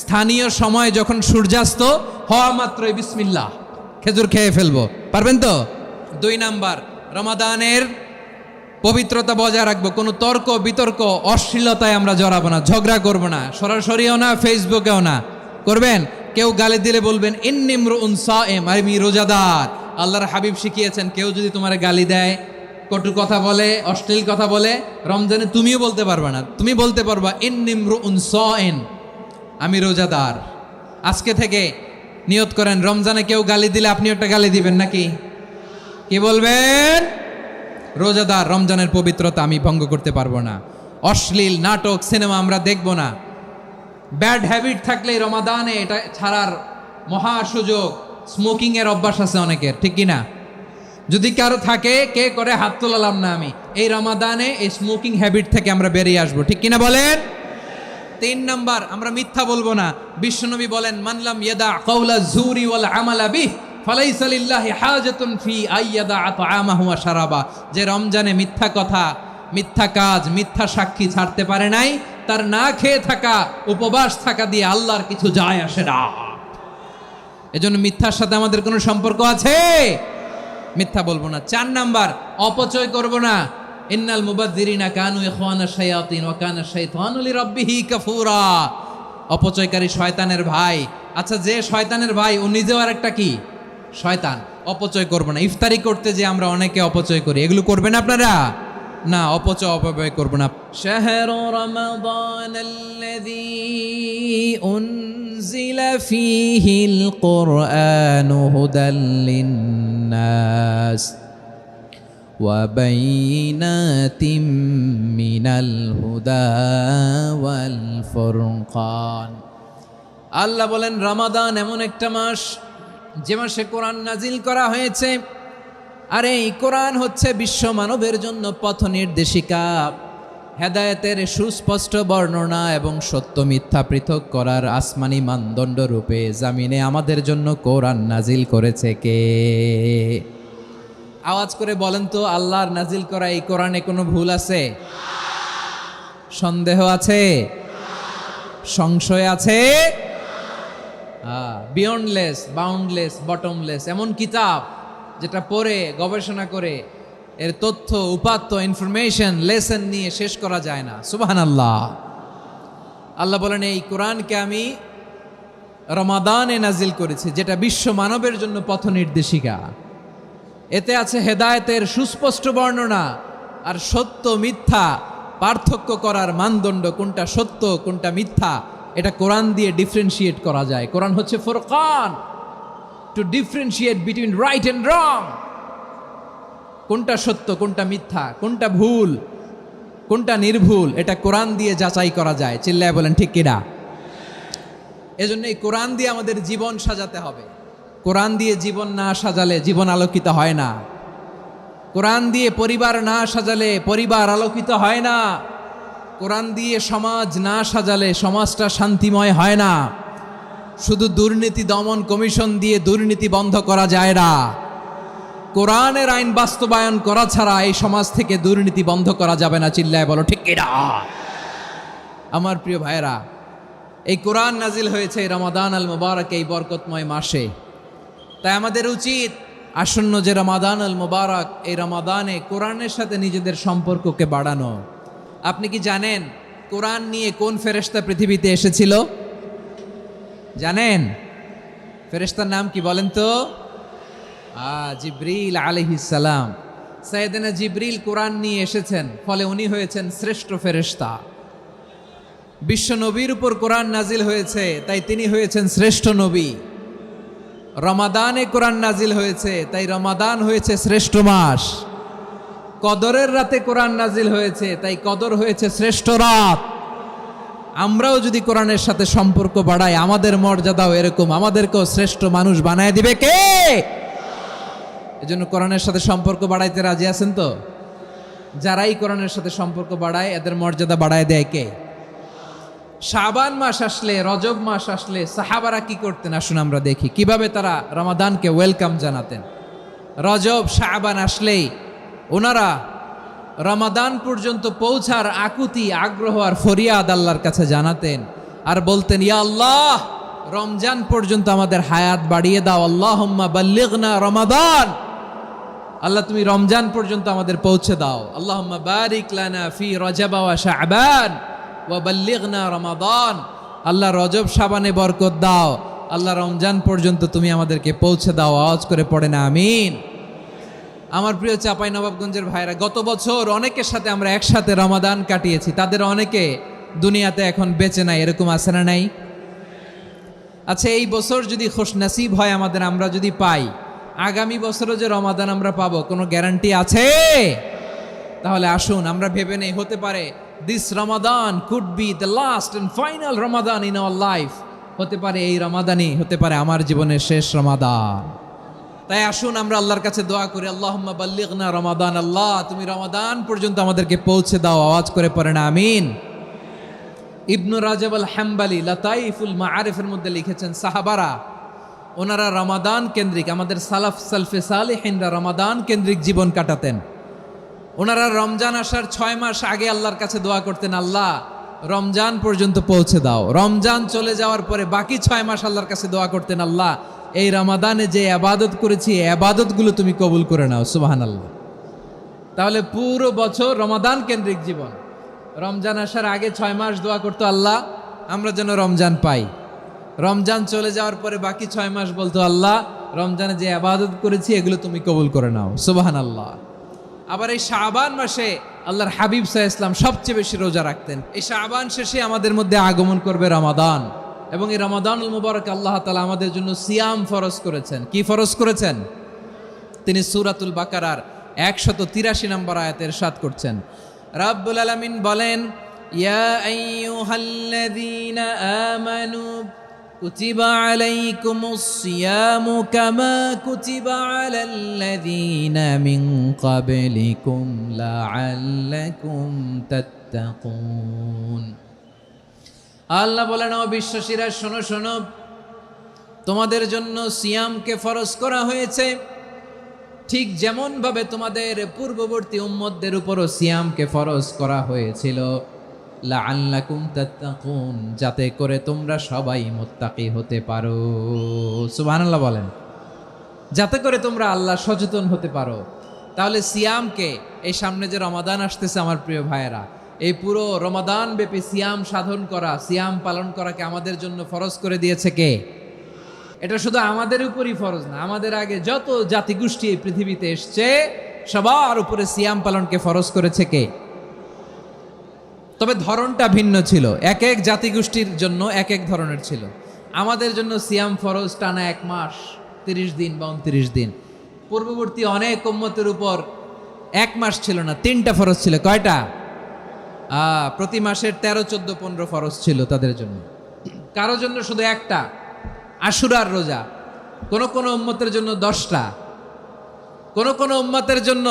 স্থানীয় সময় যখন সূর্যাস্ত হওয়া মাত্রই বিসমিল্লাহ, খেজুর খেয়ে ফেলবো। পারবেন তো? 2 নাম্বার, রমাদানের পবিত্রতা বজায় রাখবো। কোনো তর্ক বিতর্ক অশ্লীলতায় আমরা জড়াবো না, ঝগড়া করবো না, সরাসরিও না, ফেসবুকেও না। করবেন? কেউ গালি দিলে বলবেন ইন্নিমরুউন সায়েম, আমি রোজাদার। আল্লাহর হাবিব শিখিয়েছেন, কেউ যদি তোমার গালি দেয়, কটু কথা বলে, অশ্লীল কথা বলে, রমজানে তুমিও বলতে পারবা না। তুমি বলতে পারবা ইন্নিমরুউন সায়েম, আমি রোজাদার। আজকে থেকে নিয়ত করেন, রমজানে কেউ গালি দিলে আপনি একটা গালি দিবেন নাকি? কি বলবেন? রোজাদার, রমজানের পবিত্রতা আমি ভঙ্গ করতে পারবো না। অশ্লীল নাটক, সিনেমা আমরা দেখব না। ব্যাড হ্যাবিট থাকলে রমাদানে এটা ছাড়ার মহা সুযোগ। স্মোকিং এর অভ্যাস আছে অনেকের, ঠিক কি না? যদি কারো থাকে, কে করে হাত তোলালাম না আমি, এই রমাদানে এই স্মোকিং হ্যাবিট থেকে আমরা বেরিয়ে আসবো, ঠিক কিনা বলেন? 3 নাম্বার, আমরা মিথ্যা বলবো না। বিশ্বনবী বলেন, মানলাম ইয়াদা কাওলা যুরি ওয়াল আমালা বিহ ফালাইসা লিল্লাহি হাজাতুন ফি আইয়াদা তাআমাহু ওয়া শারাবা। যে রমজানে মিথ্যা কথা, মিথ্যা কাজ, মিথ্যা সাক্ষী ছাড়তে পারে নাই, তার না খেয়ে থাকা, উপবাস থাকা দিয়ে আল্লাহর কিছু যায় আসে না। এজন্য মিথ্যার সাথে আমাদের কোনো সম্পর্ক আছে? মিথ্যা বলবো না। 4 নাম্বার, অপচয় করব না। ইন্নাল মুবাযযিরিনা কানু ইখওয়ানাশ শায়াতিন ওয়া কানা শাইতানু লিরাব্বিহি কাফুরা। অপচয়কারী শয়তানের ভাই। আচ্ছা, যে শয়তানের ভাই ও নিজেও আর একটা কি? শয়তান। অপচয় করব না। ইফতারি করতে যে আমরা অনেকে অপচয় করি, এগুলো করবেন আপনারা না। অপব্যয় করব না। শাহরু রমাদানাল্লাযী উনজিলা ফীহিল কুরআনু হুদাল লিন্নাস ওয়া বাইনাতিম মিনাল হুদা ওয়াল ফুরকান। আল্লাহ বলেন, রমাদান এমন একটা মাস যে মাসে কোরআন নাজিল করা হয়েছে। আর এই কোরআন হচ্ছে বিশ্ব মানবের জন্য পথ নির্দেশিকা, হেদায়েতের সুস্পষ্ট বর্ণনা এবং সত্য মিথ্যা পৃথক করার আসমানি মানদণ্ড রূপে জামিনে আমাদের জন্য কোরআন নাজিল করেছে কে? আওয়াজ করে বলেন তো, আল্লাহর নাজিল করা এই কোরআনে কোনো ভুল আছে? সন্দেহ আছে? সংশয় আছে? বিয়ন্ডলেস, বাউন্ডলেস, বটমলেস এমন কিতাব যেটা পড়ে গবেষণা করে এর তথ্য, উপাত্ত, ইনফরমেশন, লেসন নিয়ে শেষ করা যায় না। সুবহানাল্লাহ। আল্লাহ বলেন, এই কোরআনকে আমি রমাদানে নাজিল করেছি, যেটা বিশ্ব মানবের জন্য পথ নির্দেশিকা। এতে আছে হেদায়েতের সুস্পষ্ট বর্ণনা আর সত্য মিথ্যা পার্থক্য করার মানদণ্ড, কোনটা সত্য কোনটা মিথ্যা, এটা কোরআন দিয়ে ডিফারেন্সিয়েট করা যায়। কোরআন হচ্ছে ফুরকান, to differentiate between right and wrong. কোনটা সত্য, কোনটা মিথ্যা, কোনটা ভুল, কোনটা নির্ভুল, এটা কোরআন দিয়ে যাচাই করা যায়। চিল্লায় বলেন ঠিক কিনা? এজন্য এই কোরআন দিয়ে আমাদের জীবন সাজাতে হবে। কোরআন দিয়ে জীবন না সাজালে জীবন আলোকিত হয় না। কোরআন দিয়ে পরিবার না সাজালে পরিবার আলোকিত হয় না। কোরআন দিয়ে সমাজ না সাজালে সমাজটা শান্তিময় হয় না। শুধু দুর্নীতি দমন কমিশন দিয়ে দুর্নীতি বন্ধ করা যায় না। কোরআনের আইন বাস্তবায়ন করা ছাড়া এই সমাজ থেকে দুর্নীতি বন্ধ করা যাবে না। চিল্লায় বলো ঠিক কিনা? আমার প্রিয় ভাইয়েরা, এই কোরআন নাজিল হয়েছে এই রমাদান আল মুবারক, এই বরকতময় মাসে। তাই আমাদের উচিত আসন্ন যে রমাদান আল মুবারক, এই রমাদানে কোরআনের সাথে নিজেদের সম্পর্ককে বাড়ানো। আপনি কি জানেন কোরআন নিয়ে কোন ফেরেশতা পৃথিবীতে এসেছিল? জানেন ফেরেশতার নাম কি বলেন তো? জিবরিল আলাইহিস সালাম। সাইয়েদনা জিবরিল কোরআন নিয়ে এসেছেন, ফলে উনি হয়েছেন শ্রেষ্ঠ ফেরেশতা। বিশ্ব নবীর উপর কোরআন নাজিল হয়েছে, তাই তিনি হয়েছেন শ্রেষ্ঠ নবী। রমাদানে কোরআন নাজিল হয়েছে, তাই রমাদান হয়েছে শ্রেষ্ঠ মাস। কদরের রাতে কোরআন নাজিল হয়েছে, তাই কদর হয়েছে শ্রেষ্ঠ রাত। আমরাও যদি কোরআনের সাথে সম্পর্ক বাড়াই, আমাদের মর্যাদাও এরকম, আমাদেরকেও শ্রেষ্ঠ মানুষ বানায় দিবে কে? এজন্য কোরআনের সাথে সম্পর্ক বাড়াইতে রাজি আছেন তো? যারাই কোরআনের সাথে সম্পর্ক বাড়ায়, এদের মর্যাদা বাড়ায় দেয় কে? শাবান মাস আসলে, রজব মাস আসলে সাহাবারা কি করতেন আসুন আমরা দেখি, কিভাবে তারা রমাদানকে ওয়েলকাম জানাতেন। রজব শাবান আসলেই ওনারা রমাদান পর্যন্ত পৌঁছার আকুতি, আগ্রহ আর ফরিয়াদ আল্লাহর কাছে জানাতেন আর বলতেন, ইয়া আল্লাহ, রমজান পর্যন্ত আমাদের হায়াত বাড়িয়ে দাও। আল্লাহুম্মা বাল্লিগনা রমাদান, আল্লাহ তুমি রমজান পর্যন্ত আমাদের পৌঁছে দাও। আল্লাহুম্মা বারিক লানা ফি রজব ওয়া শাবান ওয়া বাল্লিগনা রমাদান, আল্লাহ রজব শাবানে বরকত দাও, আল্লাহ রমজান পর্যন্ত তুমি আমাদেরকে পৌঁছে দাও। আওয়াজ করে পড়ে না আমিন। আমার প্রিয় চাঁপাইনবাবগঞ্জের ভাইরা, গত বছর অনেকের সাথে আমরা একসাথে রমাদান কাটিয়েছি, তাদের অনেকে দুনিয়াতে এখন বেঁচে নাই, এরকম আছে না নাই? আচ্ছা, এই বছর যদি খুশনসিব হয় আমাদের, আমরা যদি পাই, আগামী বছরও যে রমাদান আমরা পাবো কোনো গ্যারান্টি আছে? তাহলে আসুন আমরা ভেবে নেই, হতে পারে this Ramadan could be the last and final Ramadan in our life. হতে পারে এই রমাদানই হতে পারে আমার জীবনের শেষ রমাদান। তাই আসুন আমরা আল্লাহর কাছে দোয়া করি, আল্লাহুম্মা বাল্লিগনা রমাদান, আল্লাহ তুমি রমাদান পর্যন্ত আমাদেরকে পৌঁছে দাও। আওয়াজ করে পড়েন আমিন। ইবনু রাজব আল হাম্বালি লাতাইফুল মাআরিফের মধ্যে লিখেছেন, সাহাবারা ওনারা রমাদান কেন্দ্রিক, আমাদের সালাফ সালফে সালেহিনরা রমাদান কেন্দ্রিক জীবন কাটাতেন। ওনারা রমজান আসার 6 মাস আগে আল্লাহর কাছে দোয়া করতেন, আল্লাহ রমজান পর্যন্ত পৌঁছে দাও। রমজান চলে যাওয়ার পরে বাকি 6 মাস আল্লাহর কাছে দোয়া করতেন, আল্লাহ এই রমাদানে যে আবাদত করেছি, এই আবাদতগুলো তুমি কবুল করে নাও। সুবহানাল্লাহ। তাহলে পুরো বছর রমাদান কেন্দ্রিক জীবন। রমজান আসার আগে 6 মাস দোয়া করতো, আল্লাহ আমরা যেন রমজান পাই। রমজান চলে যাওয়ার পরে বাকি 6 মাস বলতো, আল্লাহ রমজানে যে আবাদত করেছি এগুলো তুমি কবুল করে নাও। সুবহানাল্লাহ। আবার এই শাবান মাসে আল্লাহর হাবিব সাল্লাল্লাহু আলাইহি ওয়াসাল্লাম সবচেয়ে বেশি রোজা রাখতেন। এই শাবান শেষে আমাদের মধ্যে আগমন করবে রমাদান, এবং এই রমাদানুল মুবারক আল্লাহ তাআলা আমাদের জন্য সিয়াম ফরজ করেছেন। কি ফরজ করেছেন? তিনি সূরাতুল বাকারার 183 নম্বর আয়াতে ইরশাদ করছেন, রাব্বুল আলামিন বলেন, ইয়া আইয়ুহাল্লাযীনা আমানু কুতিবা আলাইকুমুস সিয়ামু কামা কুতিবা আলাল্লাযীনা মিন ক্বাবলিকুম লাআল্লাকুম তাত্তাকুন। আল্লাহ বলেন, ও বিশ্বাসীরা শোনো শোনো, তোমাদের জন্য সিয়ামকে ফরজ করা হয়েছে, ঠিক যেমন ভাবে তোমাদের পূর্ববর্তী উম্মতদের উপরও সিয়ামকে ফরজ করা হয়েছিল, লাআল্লাকুম তাত্তাকুন, যাতে করে তোমরা সবাই মুত্তাকি হতে পারো। সুবহানাল্লাহ বলেন, যাতে করে তোমরা আল্লাহ সচেতন হতে পারো। তাহলে সিয়ামকে, এই সামনে যে রমাদান আসতেছে আমার প্রিয় ভাইয়েরা, এই পুরো রমাদান ব্যাপী সিয়াম সাধন করা, সিয়াম পালন করাকে আমাদের জন্য ফরজ করে দিয়েছে কে? এটা শুধু আমাদের উপরই ফরজ না, আমাদের আগে যত জাতিগোষ্ঠী এই পৃথিবীতে এসছে সবার উপরে সিয়াম পালনকে ফরজ করেছে কে? তবে ধরনটা ভিন্ন ছিল, এক এক জাতিগোষ্ঠীর জন্য এক এক ধরনের ছিল। আমাদের জন্য সিয়াম ফরজ টানা 1 মাস 30 দিন বা 29 দিন। পূর্ববর্তী অনেক উম্মতের উপর 1 মাস ছিল না, 3টা ফরজ ছিল। কয়টা? প্রতি মাসের 13, 14, 15 ফরজ ছিল তাদের জন্য। কারো জন্য শুধু একটা, আশুরার রোজা। কোন কোন উম্মতের জন্য 10টা। কোন কোন উম্মতের জন্য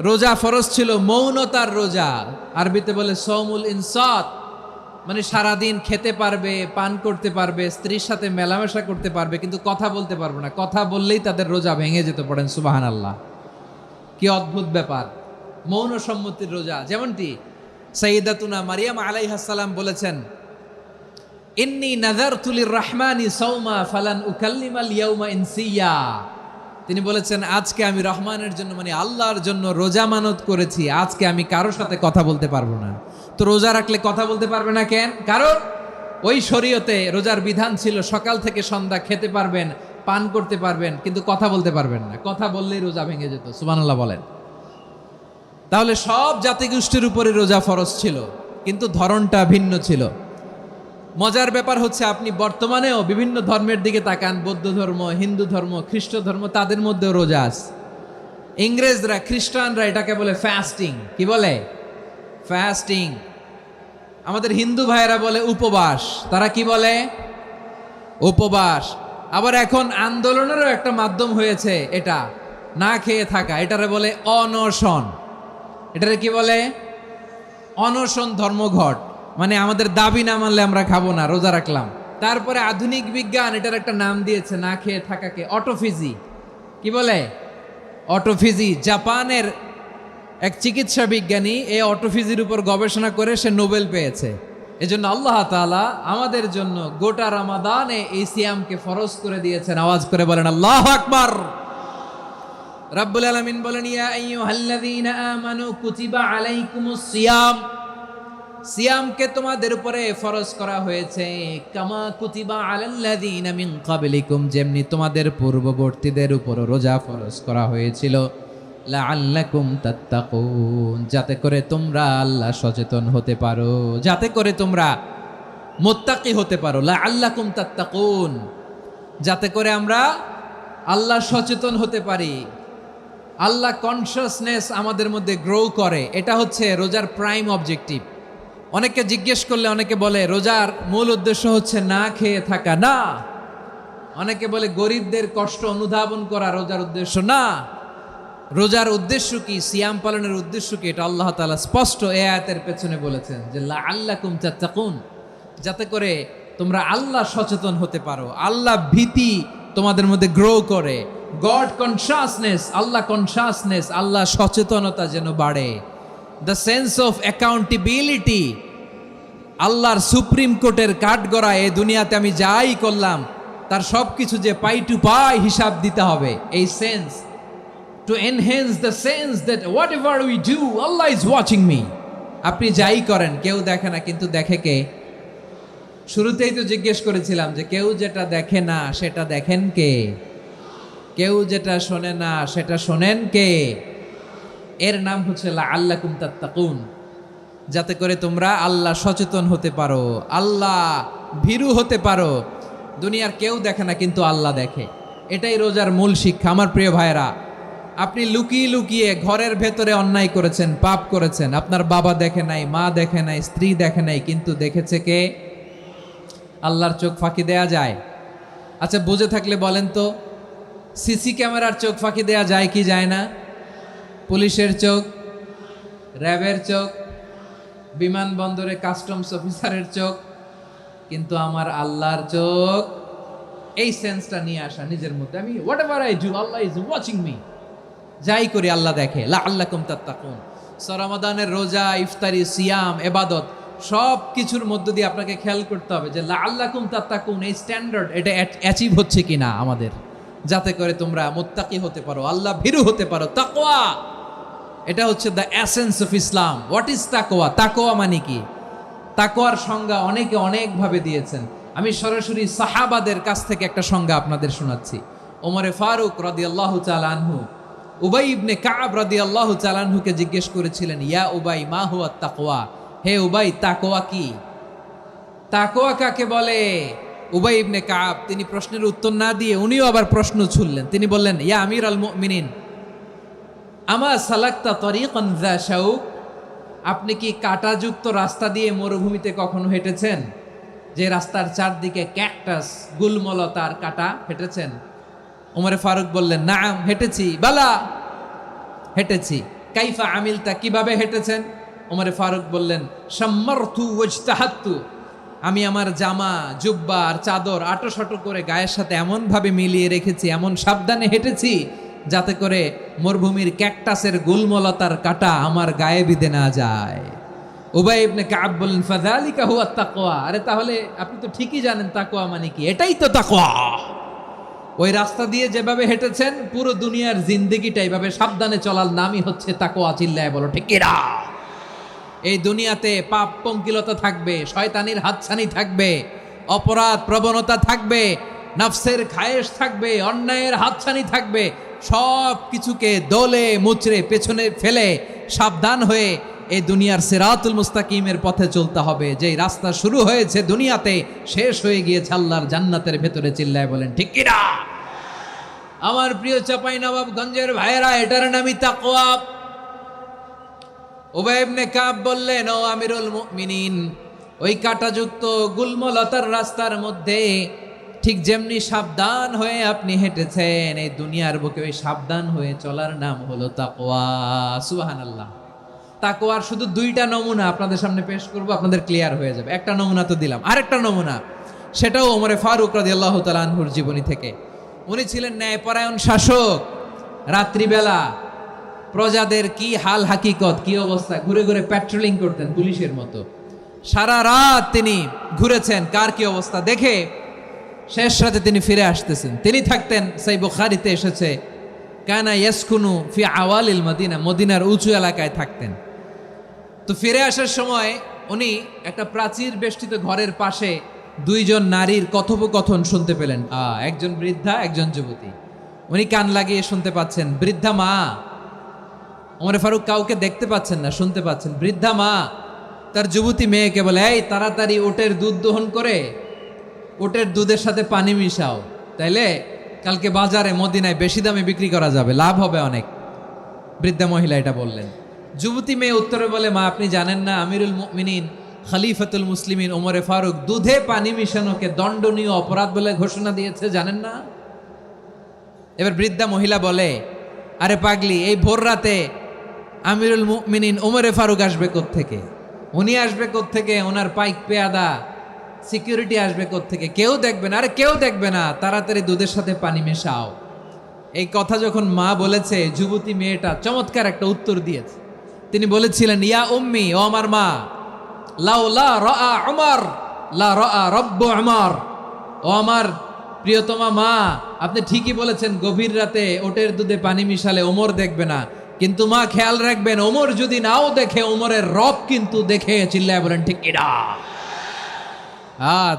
রোজা ফরজ ছিল মৌনতার রোজা, আরবিতে বলে সৌমুল ইনসাত, মানে সারাদিন খেতে পারবে, পান করতে পারবে, স্ত্রীর সাথে মেলামেশা করতে পারবে, কিন্তু কথা বলতে পারবে না। কথা বললেই তাদের রোজা ভেঙে যেতে। পড়েন সুবহানাল্লাহ। কি অদ্ভুত ব্যাপার, মৌন সম্মতির রোজা। যেমনটি সাইয়্যিদাতুনা মারিয়াম আলাইহিস সালাম বলেছেন, ইন্নী নাযারতু লির-রাহমানি সাওমা ফালান উকাল্লিমাল ইয়াওমা ইনসিয়া। তিনি বলেছেন আজকে আমি রহমানের জন্য মানে আল্লাহর জন্য রোজা মানত করেছি, আজকে আমি কারোর সাথে কথা বলতে পারবো না। তো রোজা রাখলে কথা বলতে পারবে না কেন? কারণ ওই শরীয়তে রোজার বিধান ছিল সকাল থেকে সন্ধ্যা খেতে পারবেন, পান করতে পারবেন, কিন্তু কথা বলতে পারবেন না। কথা বললেই রোজা ভেঙে যেত। সুবহানাল্লাহ বলেন। তাহলে সব জাতিগোষ্ঠীর উপরে রোজা ফরজ ছিল, কিন্তু ধরনটা ভিন্ন ছিল। মজার ব্যাপার হচ্ছে আপনি বর্তমানেও বিভিন্ন ধর্মের দিকে তাকান, বৌদ্ধ ধর্ম, হিন্দু ধর্ম, খ্রিস্ট ধর্ম, তাদের মধ্যেও রোজা আছে। ইংরেজরা, খ্রিস্টানরা এটাকে বলে ফাস্টিং। কি বলে? ফাস্টিং। আমাদের হিন্দু ভাইয়েরা বলে উপবাস। তারা কি বলে? উপবাস। আবার এখন আন্দোলনেরও একটা মাধ্যম হয়েছে এটা, না খেয়ে থাকা, এটারে বলে অনশন। এটারে কি বলে? অনশন ধর্মঘট। মানে আমাদের দাবি না মানলে আমরা খাবো না, রোজা রাখলাম। তারপরে আধুনিক বিজ্ঞান এটার একটা নাম দিয়েছে না খেয়ে থাকাকে, অটোফিজি। কি বলে? অটোফিজি। জাপানের এক চিকিৎসা বিজ্ঞানী এই অটোফিজির উপর গবেষণা করে সে নোবেল পেয়েছে। এজন্য আল্লাহ তাআলা আমাদের জন্য গোটা রমাদানে এই সিয়ামকে ফরজ করে দিয়েছেন। আওয়াজ করে বলেন আল্লাহু আকবার। রাব্বুল আলামিন বলেন ইয়া আইয়ুহাল্লাযীনা আমানু কুতিবা আলাইকুমুস সিয়াম। সিয়ামকে তোমাদের উপরে ফরজ করা হয়েছে কামা কুতিবা আলাল্লাযীনা মিন ক্বাবলিকুম, যেমনি তোমাদের পূর্ববর্তীদের উপর রোজা ফরজ করা হয়েছিল, লাআল্লাকুম তাত্তাকুন, যাতে করে তোমরা আল্লাহ সচেতন হতে পারো, যাতে করে তোমরা মুত্তাকি হতে পারো। লাআল্লাকুম তাত্তাকুন, যাতে করে আমরা আল্লাহ সচেতন হতে পারি, আল্লাহ কনসিয়াসনেস আমাদের মধ্যে গ্রো করে। এটা হচ্ছে রোজার প্রাইম অবজেক্টিভ। অনেকে জিজ্ঞেস করলে অনেকে বলে রোজার মূল উদ্দেশ্য হচ্ছে না খেয়ে থাকা। না। অনেকে বলে গরিবদের কষ্ট অনুধাবন করা রোজার উদ্দেশ্য। না। রোজার উদ্দেশ্য কি? সিয়াম পালনের উদ্দেশ্য কি? এটা আল্লাহ তাআলা স্পষ্ট এই আয়াতের পেছনে বলেছেন যে লাআল্লাকুম তাত্তাকুন, যাতে করে তোমরা আল্লাহ সচেতন হতে পারো, আল্লাহ ভীতি তোমাদের মধ্যে গ্রো করে, গড কনসিয়াসনেস, আল্লাহ কনসিয়াসনেস, আল্লাহ সচেতনতা যেন বাড়ে, দ্য সেন্স অফ অ্যাকাউন্টেবিলিটি। আল্লাহর সুপ্রিম কোর্টের কাঠগড়া এই দুনিয়াতে আমি যাই করলাম তার সব কিছু যে পাই টু পাই হিসাব দিতে হবে, এই sense, to enhance the sense that whatever we do, Allah is watching me. আপনি যাই করেন কেউ দেখে না, কিন্তু দেখে কে? শুরুতেই তো জিজ্ঞেস করেছিলাম যে কেউ যেটা দেখে না সেটা দেখেন কে? কেউ যেটা শোনে না সেটা শোনেন কে? এর নাম হচ্ছে লাআল্লাকুম তাত্তাকুন, যাতে করে তোমরা আল্লাহ সচেতন হতে পারো, আল্লাহ ভীরু হতে পারো। দুনিয়ার কেউ দেখে না, কিন্তু আল্লাহ দেখে। এটাই রোজার মূল শিক্ষা। আমার প্রিয় ভাইরা, আপনি লুকিয়ে লুকিয়ে ঘরের ভেতরে অন্যায় করেছেন, পাপ করেছেন, আপনার বাবা দেখে নাই, মা দেখে নাই, স্ত্রী দেখে নাই, কিন্তু দেখেছে কে? আল্লাহর চোখ ফাঁকি দেয়া যায়? আচ্ছা, বুঝে থাকলে বলেন তো, সিসি ক্যামেরার চোখ ফাঁকি দেয়া যায় কি যায় না? পুলিশের চোখ, র্যাবের চোখ, বিমানবন্দরে কাস্টমস অফিসারের চোখ, কিন্তু আমার আল্লাহর চোখ। এই সেন্সটা নিয়ে আসা নিজের মধ্যে, আমি what ever I do Allah is watching me, যাই করি আল্লাহ দেখে। লাআল্লাকুম তাত্তাকুন। রমাদানের রোজা, ইফতারি, সিয়াম, ইবাদত সব কিছুর মধ্য দিয়ে আপনাকে খেয়াল করতে হবে যে লাআল্লাকুম তাত্তাকুন এই স্ট্যান্ডার্ড এটা অ্যাচিভ হচ্ছে কিনা আমাদের, যাতে করে তোমরা মুত্তাকি হতে পারো, আল্লাহ ভীরু হতে পারো। তাকওয়া, এটা হচ্ছে the essence of Islam. What is তাকওয়া? তাকওয়া মানে কি? তাকওয়ার সংজ্ঞা অনেকে অনেকভাবে দিয়েছেন। আমি সরাসরি সাহাবাদের কাছ থেকে একটা সংজ্ঞা আপনাদের শোনাচ্ছি। ওমরে ফারুক রাদিয়াল্লাহু তাআলা আনহু উবাই ইবনে কাব রাদিয়াল্লাহু তাআলা আনহুকে জিজ্ঞেস করেছিলেন, ইয়া উবাই মা হুয়া তাকওয়া? হে উবাই, তাকওয়া কি? তাকওয়া কাকে বলে? উবাই ইবনে কাব তিনি প্রশ্নের উত্তর না দিয়ে উনিও আবার প্রশ্ন ছুড়লেন। তিনি বললেন, ইয়া আমিরাল মুমিনিন, আমা সালাকতা তরিকান যা শাউক? আপনি কি কাঁটাযুক্ত রাস্তা দিয়ে মরুভূমিতে কখনো হেঁটেছেন? যে রাস্তার চারদিকে ক্যাকটাস, গুলমলতার কাঁটা, হেঁটেছেন? ওমরে ফারুক বললেন, নাম, হেঁটেছি। বালা, হেঁটেছি। কাইফা আমিলতা, কিভাবে হেঁটেছেন? ওমরে ফারুক বললেন, শাম্মারতু ওয়াজতাহাত্তু, আমি আমার জামা, জুব্বা আর চাদর আটোসাটো করে গায়ের সাথে এমনভাবে মিলিয়ে রেখেছি, এমন সাবধানে হেঁটেছি যাতে করে মরুভূমির ক্যাকটাসের গুলমলতার কাঁটা আমার গায়ে বিঁধে না যায়। উবাই ইবনে কাব বললেন ফাযালিকা হুয়া তাকওয়া। আরে তাহলে আপনি তো ঠিকই জানেন তাকওয়া মানে কি, এটাই তো তাকওয়া। ওই রাস্তা দিয়ে যেভাবে হেঁটেছেন পুরো দুনিয়ার জিন্দেগিটা এইভাবে সাবধানে চলার নামই হচ্ছে তাকওয়া। চিল্লায় বলো ঠিক কিনা? এই দুনিয়াতে পাপ পঙ্কিলতা থাকবে, শয়তানির হাতছানি থাকবে, অপরাধ প্রবণতা থাকবে, নফসের খায়েশ থাকবে, অন্যায়ের হাতছানি থাকবে। সব কিছুকে দলে মুচড়ে পেছনে ফেলে সাবধান হয়ে এই দুনিয়ার সিরাতুল মুস্তাকিমের পথে চলতে হবে। যেই রাস্তা শুরু হয়েছে দুনিয়াতে শেষ হয়ে গিয়েছে আল্লাহর জান্নাতের ভেতরে। চিল্লায় বলেন ঠিক কিনা? আমার প্রিয় চাঁপাইনবাবগঞ্জের ভাইয়েরা, এটার নামই তাকওয়া। উবাই ইবনে কাব বললেন, ও আমিরুল মুমিনিন, ওই কাঁটাযুক্ত গুল্মলতার রাস্তার মধ্যে ঠিক যেমনি সাবধান হয়ে আপনি হেঁটেছেন, এই দুনিয়ার বুকে ওই সাবধান হয়ে চলার নাম হলো তাকওয়া। সুবহানাল্লাহ। তাকওয়ার শুধু দুইটা নমুনা আপনাদের সামনে পেশ করব, আপনাদের ক্লিয়ার হয়ে যাবে। একটা নমুনা তো দিলাম, আরেকটা নমুনা, সেটাও ওমরে ফারুক রাদিয়াল্লাহু তাআলা আনহুর জীবনী থেকে। উনি ছিলেন ন্যায়পরায়ণ শাসক। রাত্রিবেলা প্রজাদের কি হাল হাকিকত, কি অবস্থা, ঘুরে ঘুরে প্যাট্রোলিং করতেন পুলিশের মতো। সারা রাত তিনি ঘুরেছেন কার কি অবস্থা দেখে। শেষ রাতে তিনি ফিরে আসতেছেন। তিনি থাকতেন, সেই বুখারীতে এসেছে, কানা ইয়াসকুনু ফি আওয়ালিল মদিনা, মদিনার উঁচু এলাকায় থাকতেন। তো ফিরে আসার সময় উনি একটা প্রাচীর বেষ্টিত ঘরের পাশে দুইজন নারীর কথোপকথন শুনতে পেলেন। একজন বৃদ্ধা, একজন যুবতী। উনি কান লাগিয়ে শুনতে পাচ্ছেন। বৃদ্ধা মা, ওমর ফারুক কাউকে দেখতে পাচ্ছেন না, শুনতে পাচ্ছেন। বৃদ্ধা মা তার যুবতী মেয়েকে বলে, এই তাড়াতাড়ি উটের দুধ দহন করে উটের দুধের সাথে পানি মিশাও, তাইলে কালকে বাজারে মদিনায় বেশি দামে বিক্রি করা যাবে, লাভ হবে অনেক। বৃদ্ধা মহিলা এটা বললেন। যুবতী মেয়ে উত্তরে বলে, মা আপনি জানেন না আমিরুল মুমিনিন খলিফাতুল মুসলিমিন ওমরে ফারুক দুধে পানি মিশানোকে দণ্ডনীয় অপরাধ বলে ঘোষণা দিয়েছে, জানেন না? এবার বৃদ্ধা মহিলা বলে, আরে পাগলি, এই ভোর রাতে আমিরুল মুমিনিন ওমরে ফারুক আসবে কোত্থেকে? উনি আসবে কোত্থেকে? ওনার পাইক পেয়াদা সিকিউরিটি আসবে কোত্থেকে? কেউ দেখবে না। আরে কেউ দেখবে না, তাড়াতাড়ি দুধের সাথে পানি মেশাও। এই কথা যখন মা বলেছে, যুবতী মেয়েটা চমৎকার একটা উত্তর দিয়েছে। তিনি বলেছিলেন, ইয়া উম্মি, ও আমার মা, লাউলা রাআ উমর লা রাআ রব্বু উমর। ও আমার প্রিয়তমা মা, আপনি ঠিকই বলেছেন, গভীর রাতে ওটের দুধে পানি মিশালে ওমর দেখবে না, কিন্তু মা খেয়াল রাখবেন, ওমর যদি নাও দেখে, ওমরের রব কিন্তু দেখে। চিল্লায় বলেন ঠিক কিনা?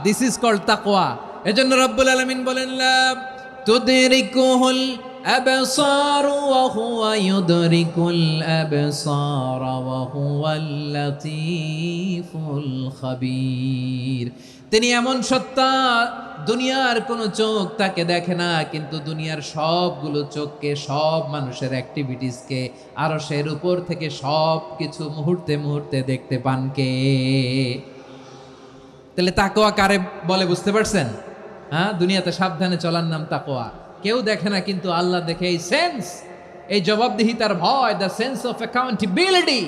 দিস ইজ কল্ড তাকওয়া। এজন্য রব্বুল আলামিন বলেন, লা তুদরিকুহুল আবসার ওয়া হুয়া ইউদরিকুল আবসার ওয়া হুয়াল লাতীফুল খাবীর। তিনি এমন সত্তা, দুনিয়ার কোনো চোখ তাকে দেখে না, কিন্তু দুনিয়ার সবগুলো চোখকে, সব মানুষের অ্যাক্টিভিটিসকে আরশের উপর থেকে সব কিছু মুহূর্তে মুহূর্তে দেখতে পান কে? তাহলে তাকওয়া কারে বলে বুঝতে পারছেন? দুনিয়াতে সাবধানে চলার নাম তাকওয়া। কেউ দেখে না, কিন্তু আল্লাহ দেখে। এই সেন্স, এই জবাবদিহিতার ভয়, দ্য সেন্স অফ অ্যাকাউন্টেবিলিটি,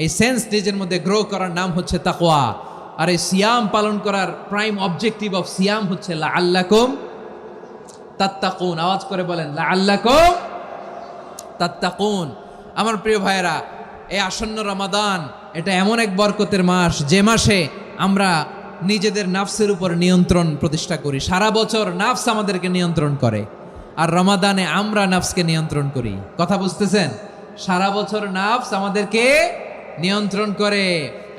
এই সেন্স নিজের মধ্যে গ্রো করার নাম হচ্ছে তাকওয়া। আর এই সিয়াম পালন করার প্রাইম অবজেক্টিভ অফ সিয়াম হচ্ছে লাআল্লাকুম তাত্তাকুন। আওয়াজ করে বলেন, লাআল্লাকুম তাত্তাকুন। আমার প্রিয় ভাইয়েরা, এই আসন্ন রমাদান, এটা এমন এক বরকতের মাস, যে মাসে আমরা নিজেদের নাফসের উপর নিয়ন্ত্রণ প্রতিষ্ঠা করি। সারা বছর নাফস আমাদেরকে নিয়ন্ত্রণ করে, আর রমাদানে আমরা নাফসকে নিয়ন্ত্রণ করি। কথা বুঝতেছেন? সারা বছর নাফস আমাদেরকে নিয়ন্ত্রণ করে।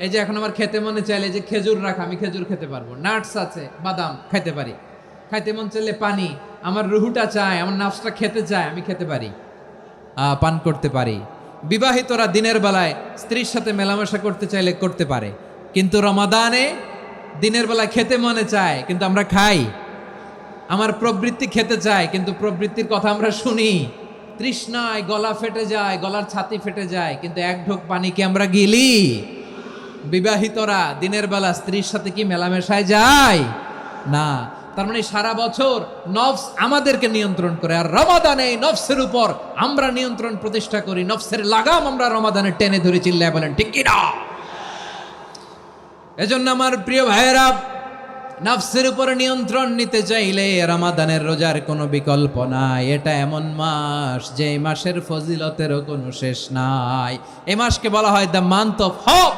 এই যে এখন আমার খেতে মনে চাইলে যে খেজুর রাখা, আমি খেজুর খেতে পারবো, নাটস আছে, বাদাম খেতে পারি। খাইতে মন চাইলে পানি, আমার রুহুটা চায়, আমার নাফসটা খেতে চায়, আমি খেতে পারি, পান করতে পারি। বিবাহিতরা দিনের বেলায় স্ত্রীর সাথে মেলামেশা করতে চাইলে করতে পারে, কিন্তু রমাদানে দিনের বেলায় খেতে মনে চায়, কিন্তু আমরা খাই। আমার প্রবৃত্তি খেতে চায়, কিন্তু প্রবৃত্তির কথা আমরা শুনি। তৃষ্ণায় গলা ফেটে যায়, গলার ছাতি ফেটে যায়, কিন্তু এক ঢোক পানি কি আমরা গিলি? বিবাহিতরা দিনের বেলা স্ত্রীর সাথে কি মেলামেশায় যায়? না। তার মানে সারা বছর নফস আমাদেরকে নিয়ন্ত্রণ করে, আর রমাদানে এই নফসের উপর আমরা নিয়ন্ত্রণ প্রতিষ্ঠা করি। নফসের লাগাম আমরা রমাদানে টেনে ধরে। চিল্লায় বলেন ঠিক কিনা? এজন্য আমার প্রিয় ভাইয়েরা, নফসের উপর নিয়ন্ত্রণ নিতে চাইলে রমাদানের রোজার কোনো বিকল্প নাই। এটা এমন মাস, যে মাসের ফজিলতেরও কোনো শেষ নাই। এই মাসকে বলা হয় দ্য মান্থ অফ হোপ,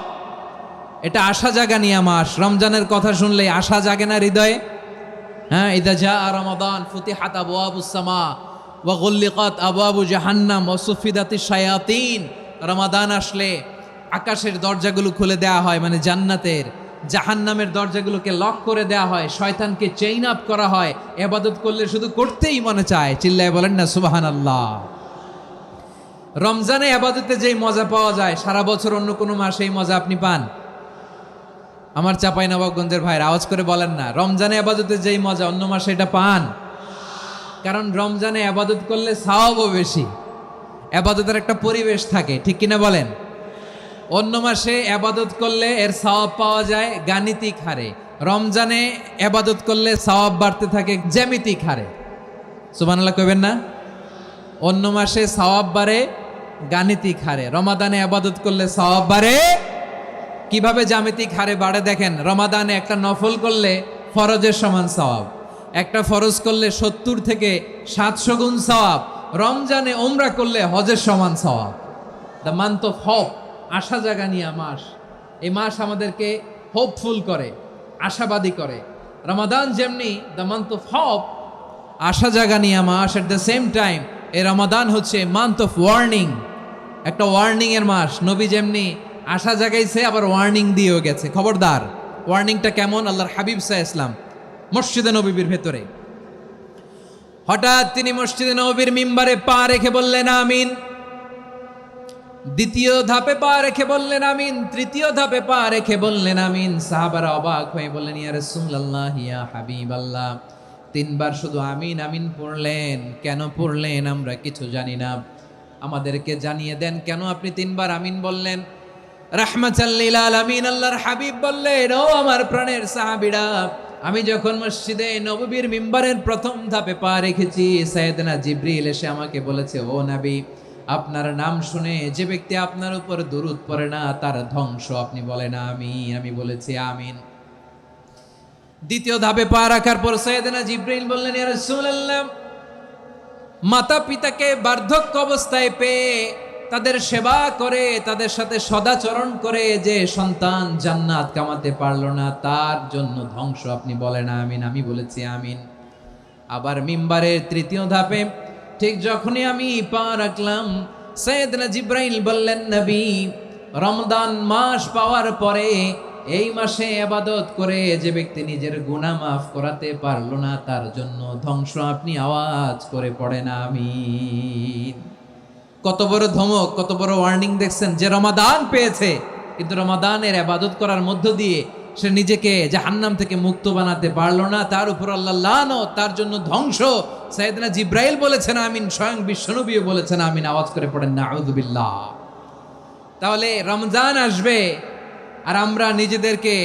এটা আশা জাগানিয়া মাস। রমজানের কথা শুনলেই আশা জাগে না হৃদয়ে? হ্যাঁ, ইদা জা রমাদান ফুতিহাত আবওয়াবুস সামা ওয়া গুল্লিকাত আবওয়াবু জাহান্নাম ওয়া সুফিদাতিশ শায়াতিন। রমাদান আসলে আকাশের দরজাগুলো খুলে দেয়া হয়, মানে জান্নাতের। জাহান্নামের দরজাগুলোকে লক করে দেয়া হয়, শয়তানকে চেইন আপ করা হয়। ইবাদত করলে শুধু করতেই মনে চায়। চিল্লায় বলেন না সুবহানাল্লাহ। রমজানে ইবাদতে যেই মজা পাওয়া যায়, সারা বছর অন্য কোনো মাসে এই মজা আপনি পান? আমার চাঁপাইনবাবগঞ্জের ভাইরা আওয়াজ করে বলেন না, রমজানে ইবাদতে যেই মজা অন্য মাসে এটা পান? কারণ রমজানে ইবাদত করলে সওয়াবও বেশি, ইবাদতের একটা পরিবেশ থাকে, ঠিক কিনা বলেন? অন্য মাসে ইবাদত করলে এর সওয়াব পাওয়া যায় গাণিতিক হারে, রমজানে ইবাদত করলে সওয়াব বাড়তে থাকে জ্যামিতিক হারে। সুবহানাল্লাহ কইবেন না? অন্য মাসে সওয়াব বাড়ে গাণিতিক হারে, রমাদানে ইবাদত করলে সওয়াব বাড়ে কিভাবে জ্যামিতিক হারে বাড়ে দেখেন। রমাদানে একটা নফল করলে ফরজের সমান সওয়াব, একটা ফরজ করলে 70 থেকে 700 গুণ সওয়াব। রমজানে উমরা করলে হজের সমান সওয়াব। দ্য মান্থ অফ হোপ, আশা জাগানিয়া মাস। এই মাস আমাদেরকে হোপফুল করে, আশাবাদী করে। রমাদান যেমনি দ্য মান্থ অফ হোপ, আশা জাগানিয়া মাস, এট দ্য সেম টাইম এই রমাদান হচ্ছে মান্থ অফ ওয়ার্নিং, একটা ওয়ার্নিং এর মাস। নবী যেমনি আশা জাগাইছে, আবার ওয়ার্নিং দিয়েও গেছে, খবরদার। ওয়ার্নিংটা কেমন? আল্লাহর হাবিব সাল্লাল্লাহু আলাইহি ওয়াসাল্লাম মসজিদে নববীর ভেতরে হঠাৎ তিনি মসজিদে নববীর মিম্বারে পা রেখে বললেন আমিন। দ্বিতীয় ধাপে পা রেখে বললেন আমিন, তৃতীয় ধাপে পা রেখে বললেন আমিন। সাহাবারা অবাক হয়ে বললেন, ইয়া রাসূলুল্লাহ, ইয়া হাবিবাল্লাহ, 3 বার শুধু আমিন আমিন পড়লেন, কেন পড়লেন আমরা কিছু জানি না, আমাদেরকে জানিয়ে দেন কেন আপনি 3 বার আমিন বললেন। রাহমাতাল লিল আলামিন আল্লাহর হাবিব বললেন, ও আমার প্রাণের সাহাবীরা, আমি যখন মসজিদে নববীর মিম্বারের প্রথম ধাপে পা রেখেছি, সাইয়েদনা জিবরিল এসে আমাকে বলেছে, ও নবী, আপনার নাম শুনে যে ব্যক্তি আপনার উপর দুরূদ পড়ে না তার ধ্বংস। আপনি বলেন আমিন। আমি বলেছি আমিন। দ্বিতীয় ধাপে পা রাখার পর সাইয়েদনা জিবরিল বললেন, ইয়া রাসূলুল্লাহ, মাতা পিতাকে বার্ধক্য অবস্থায় পেয়ে তাদের সেবা করে, তাদের সাথে সদাচরণ করে যে সন্তান জান্নাত কামাতে পারলো না, তার জন্য ধ্বংস। আপনি বলেন আমিন। আমি বলেছি আমিন। আবার মিম্বারের তৃতীয় ধাপে ঠিক যখনই আমি পা রাখলাম, সাইয়েদনা জিবরাইল বললেন, নবী, রমজান মাস পাওয়ার পরে এই মাসে ইবাদত করে যে ব্যক্তি নিজের গুনাহ মাফ করাতে পারলো না, তার জন্য ধ্বংস। আপনি আওয়াজ করে পড়েন আমিন। কত বড় ধমক, কত বড় ওয়ার্নিং দেখছেন। যে রমাদান পেয়েছে, কিন্তু রমাদানের ইবাদত করার মধ্য দিয়ে সে নিজেকে জাহান্নাম থেকে মুক্ত বানাতে পারলো না, তার উপর আল্লাহ লানত, তার জন্য ধ্বংস। সাইয়েদনা জিবরাইল বলেছেন আমিন, স্বয়ং বিশ্বনবীও বলেছেন আমিন। আওয়াজ করে পড়েন নাউযু বিল্লাহ। তাহলে রমজান আসবে আর আমরা নিজেদেরকে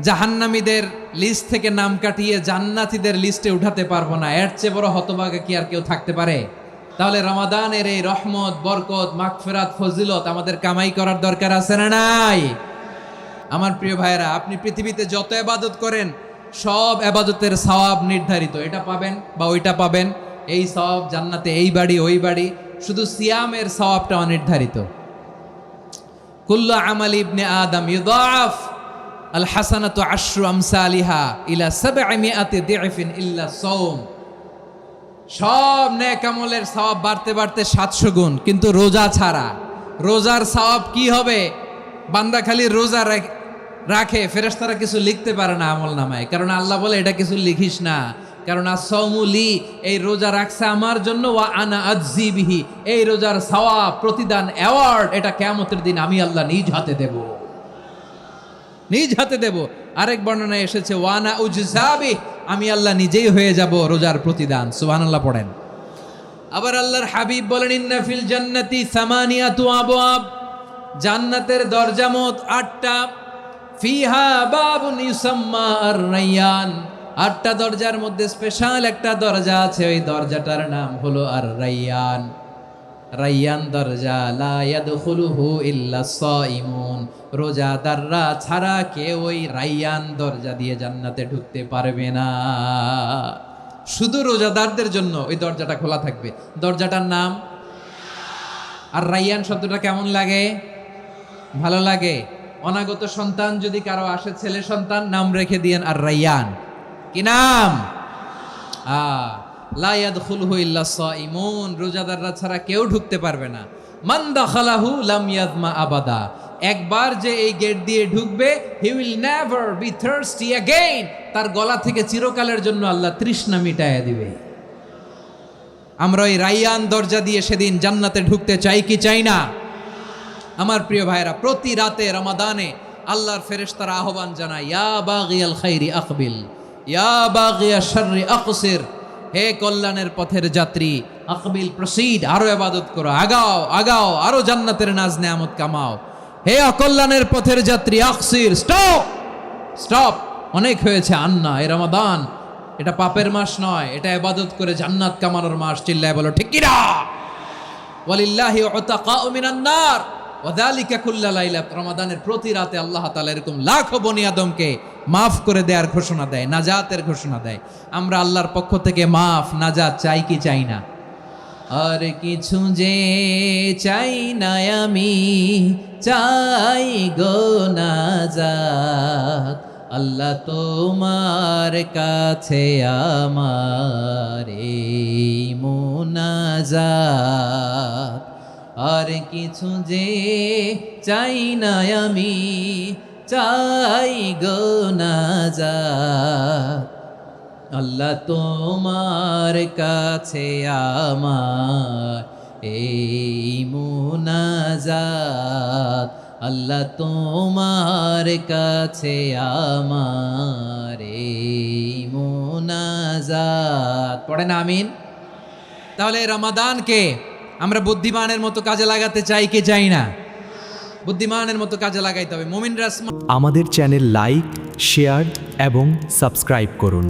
জাহান্নামীদের লিস্ট থেকে নাম কাটিয়ে জান্নাতীদের লিস্টে উঠাতে পারবো না। এর চেয়ে বড় হতভাগা কি আর কেউ থাকতে পারে? তাহলে রমাদানের এই রহমত, বরকত, মাগফিরাত, ফজিলত আমাদের কামাই করার দরকার আছে না নাই? আমার প্রিয় ভাইয়েরা, আপনি পৃথিবীতে যত ইবাদত করেন সব ইবাদতের সওয়াব নির্ধারিত। এটা পাবেন বা ওইটা পাবেন, এই সওয়াব জান্নাতে, এই বাড়ি ওই বাড়ি। শুধু সিয়ামের সওয়াবটা অনির্ধারিত। কুল্লু আমালি ইবনে আদম ইউদাআফ আল হাসানাতু আশরু আমসালিহা ইলা 700 দি'ফিন ইল্লা সাওম। সব নেক আমলের সওয়াব বাড়তে বাড়তে 700 গুণ, কিন্তু রোজা ছাড়া। রোজার সওয়াব কি হবে? বান্দা খালি রোজা রাখে, ফেরেশতারা কিছু লিখতে পারে না আমল নামায়, কারণ আল্লাহ বলে এটা কিছু লিখিস না, কারণ as-সাওমু লি, এই রোজা রাখছে আমার জন্য, ওয়া আনা আজজি বিহি, এই রোজার সওয়াব, প্রতিদান, অ্যাওয়ার্ড, এটা কিয়ামতের দিন আমি আল্লাহ নিজ হাতে দেব, নিজ হাতে দেব। আরেক বর্ণনায় এসেছে ওয়া আনা উজজাবি, আমি আল্লাহ নিজেই হয়ে যাব রোজার প্রতিদান। সুবহানাল্লাহ পড়েন। আবার আল্লাহর হাবিব বলেন, ইন্না ফিল জান্নাতি সামানিয়াতু আবওয়াব, জান্নাতের দরজা মোট 8টা। ফিহা বাবুন ইউসাম্মা আর-রায়্যান, 8টা দরজার মধ্যে স্পেশাল একটা দরজা আছে, ওই দরজাটার নাম হলো আর-রায়্যান। রায়্যান দরজা, লা ইয়াদখুলুহু ইল্লা সাইমুন, রোজাদাররা ছাড়া কেউ ওই রায়্যান দরজা দিয়ে জান্নাতে ঢুকতে পারবে না। শুধু রোজাদারদের জন্য ওই দরজাটা খোলা থাকবে। দরজাটার নাম আর রায়্যান। শব্দটা কেমন লাগে? ভালো লাগে। অনাগত সন্তান যদি কারো আসে, ছেলে সন্তান, নাম রেখে দিয়েন আর রাইয়ান। কি নাম? লা ইয়াদখুলহু ইল্লা সাইমুন, রোজাদাররা ছাড়া কেউ ঢুকতে পারবে না। মান দাখালাহু লাম ইয়াযমা আবাদা, একবার যে এই গেট দিয়ে ঢুকবে, he will never be thirsty again, তার গলা থেকে চিরকালের জন্য আল্লাহ তৃষ্ণা মিটায়া দিবে। আমরা ওই রাইয়ান দরজা দিয়ে সেদিন জান্নাতে ঢুকতে চাই কি চাই না? আমার প্রিয় ভাইরা, প্রতি রাতে রমাদানে আল্লাহর ফেরেশতারা আহ্বান জানায়, ইয়া বাগিয়াল খাইরি আকবিল, ইয়া বাগিয়াশ শাররি আকসির, হে কল্যাণের পথের যাত্রী, আকবিল প্রসিড, আরো ইবাদত করো, আগাও আগাও, আরো জান্নাতের নাজ নেয়ামত কামাও। হে অকল্যাণের পথের যাত্রী, আকসির, স্টপ স্টপ, অনেক হয়েছে, আন্না, এ রমাদান এটা পাপের মাস নয়, এটা ইবাদত করে জান্নাত কামানোর মাস। চিল্লায় বলো ঠিক কিনা? ওয়ালিল্লাহি উতাকাউ মিনান নার ওয়া যালিকা কুল্লা লাইলা, রমাদানের প্রতি রাতে আল্লাহ তাআলা এরকম লাখো বনি আদমকে মাফ করে দেওয়ার ঘোষণা দেয়, নাজাতের ঘোষণা দেয়। আমরা আল্লাহর পক্ষ থেকে মাফ, নাজাত চাই কি চাই না? আর কিছু যে চাই না আমি, চাই গো নাজাত, আল্লাহ তোমার কাছে আমার এই মুনাজাত। আর কিছু যে চাই না আমি, চাই গো নাজাত, আল্লাহ তোমার কাছে আমার এই মুনাজাত, আল্লাহ তোমার কাছে আমার এই মুনাজাত। পড়ে না আমিন? তাহলে রমাদানকে আমরা বুদ্ধিমানের মতো কাজে লাগাতে চাই কি চাই না? বুদ্ধিমানের মতো কাজে লাগাইতে হবে। মুমিন রাসমা আমাদের চ্যানেল লাইক, শেয়ার এবং সাবস্ক্রাইব করুন।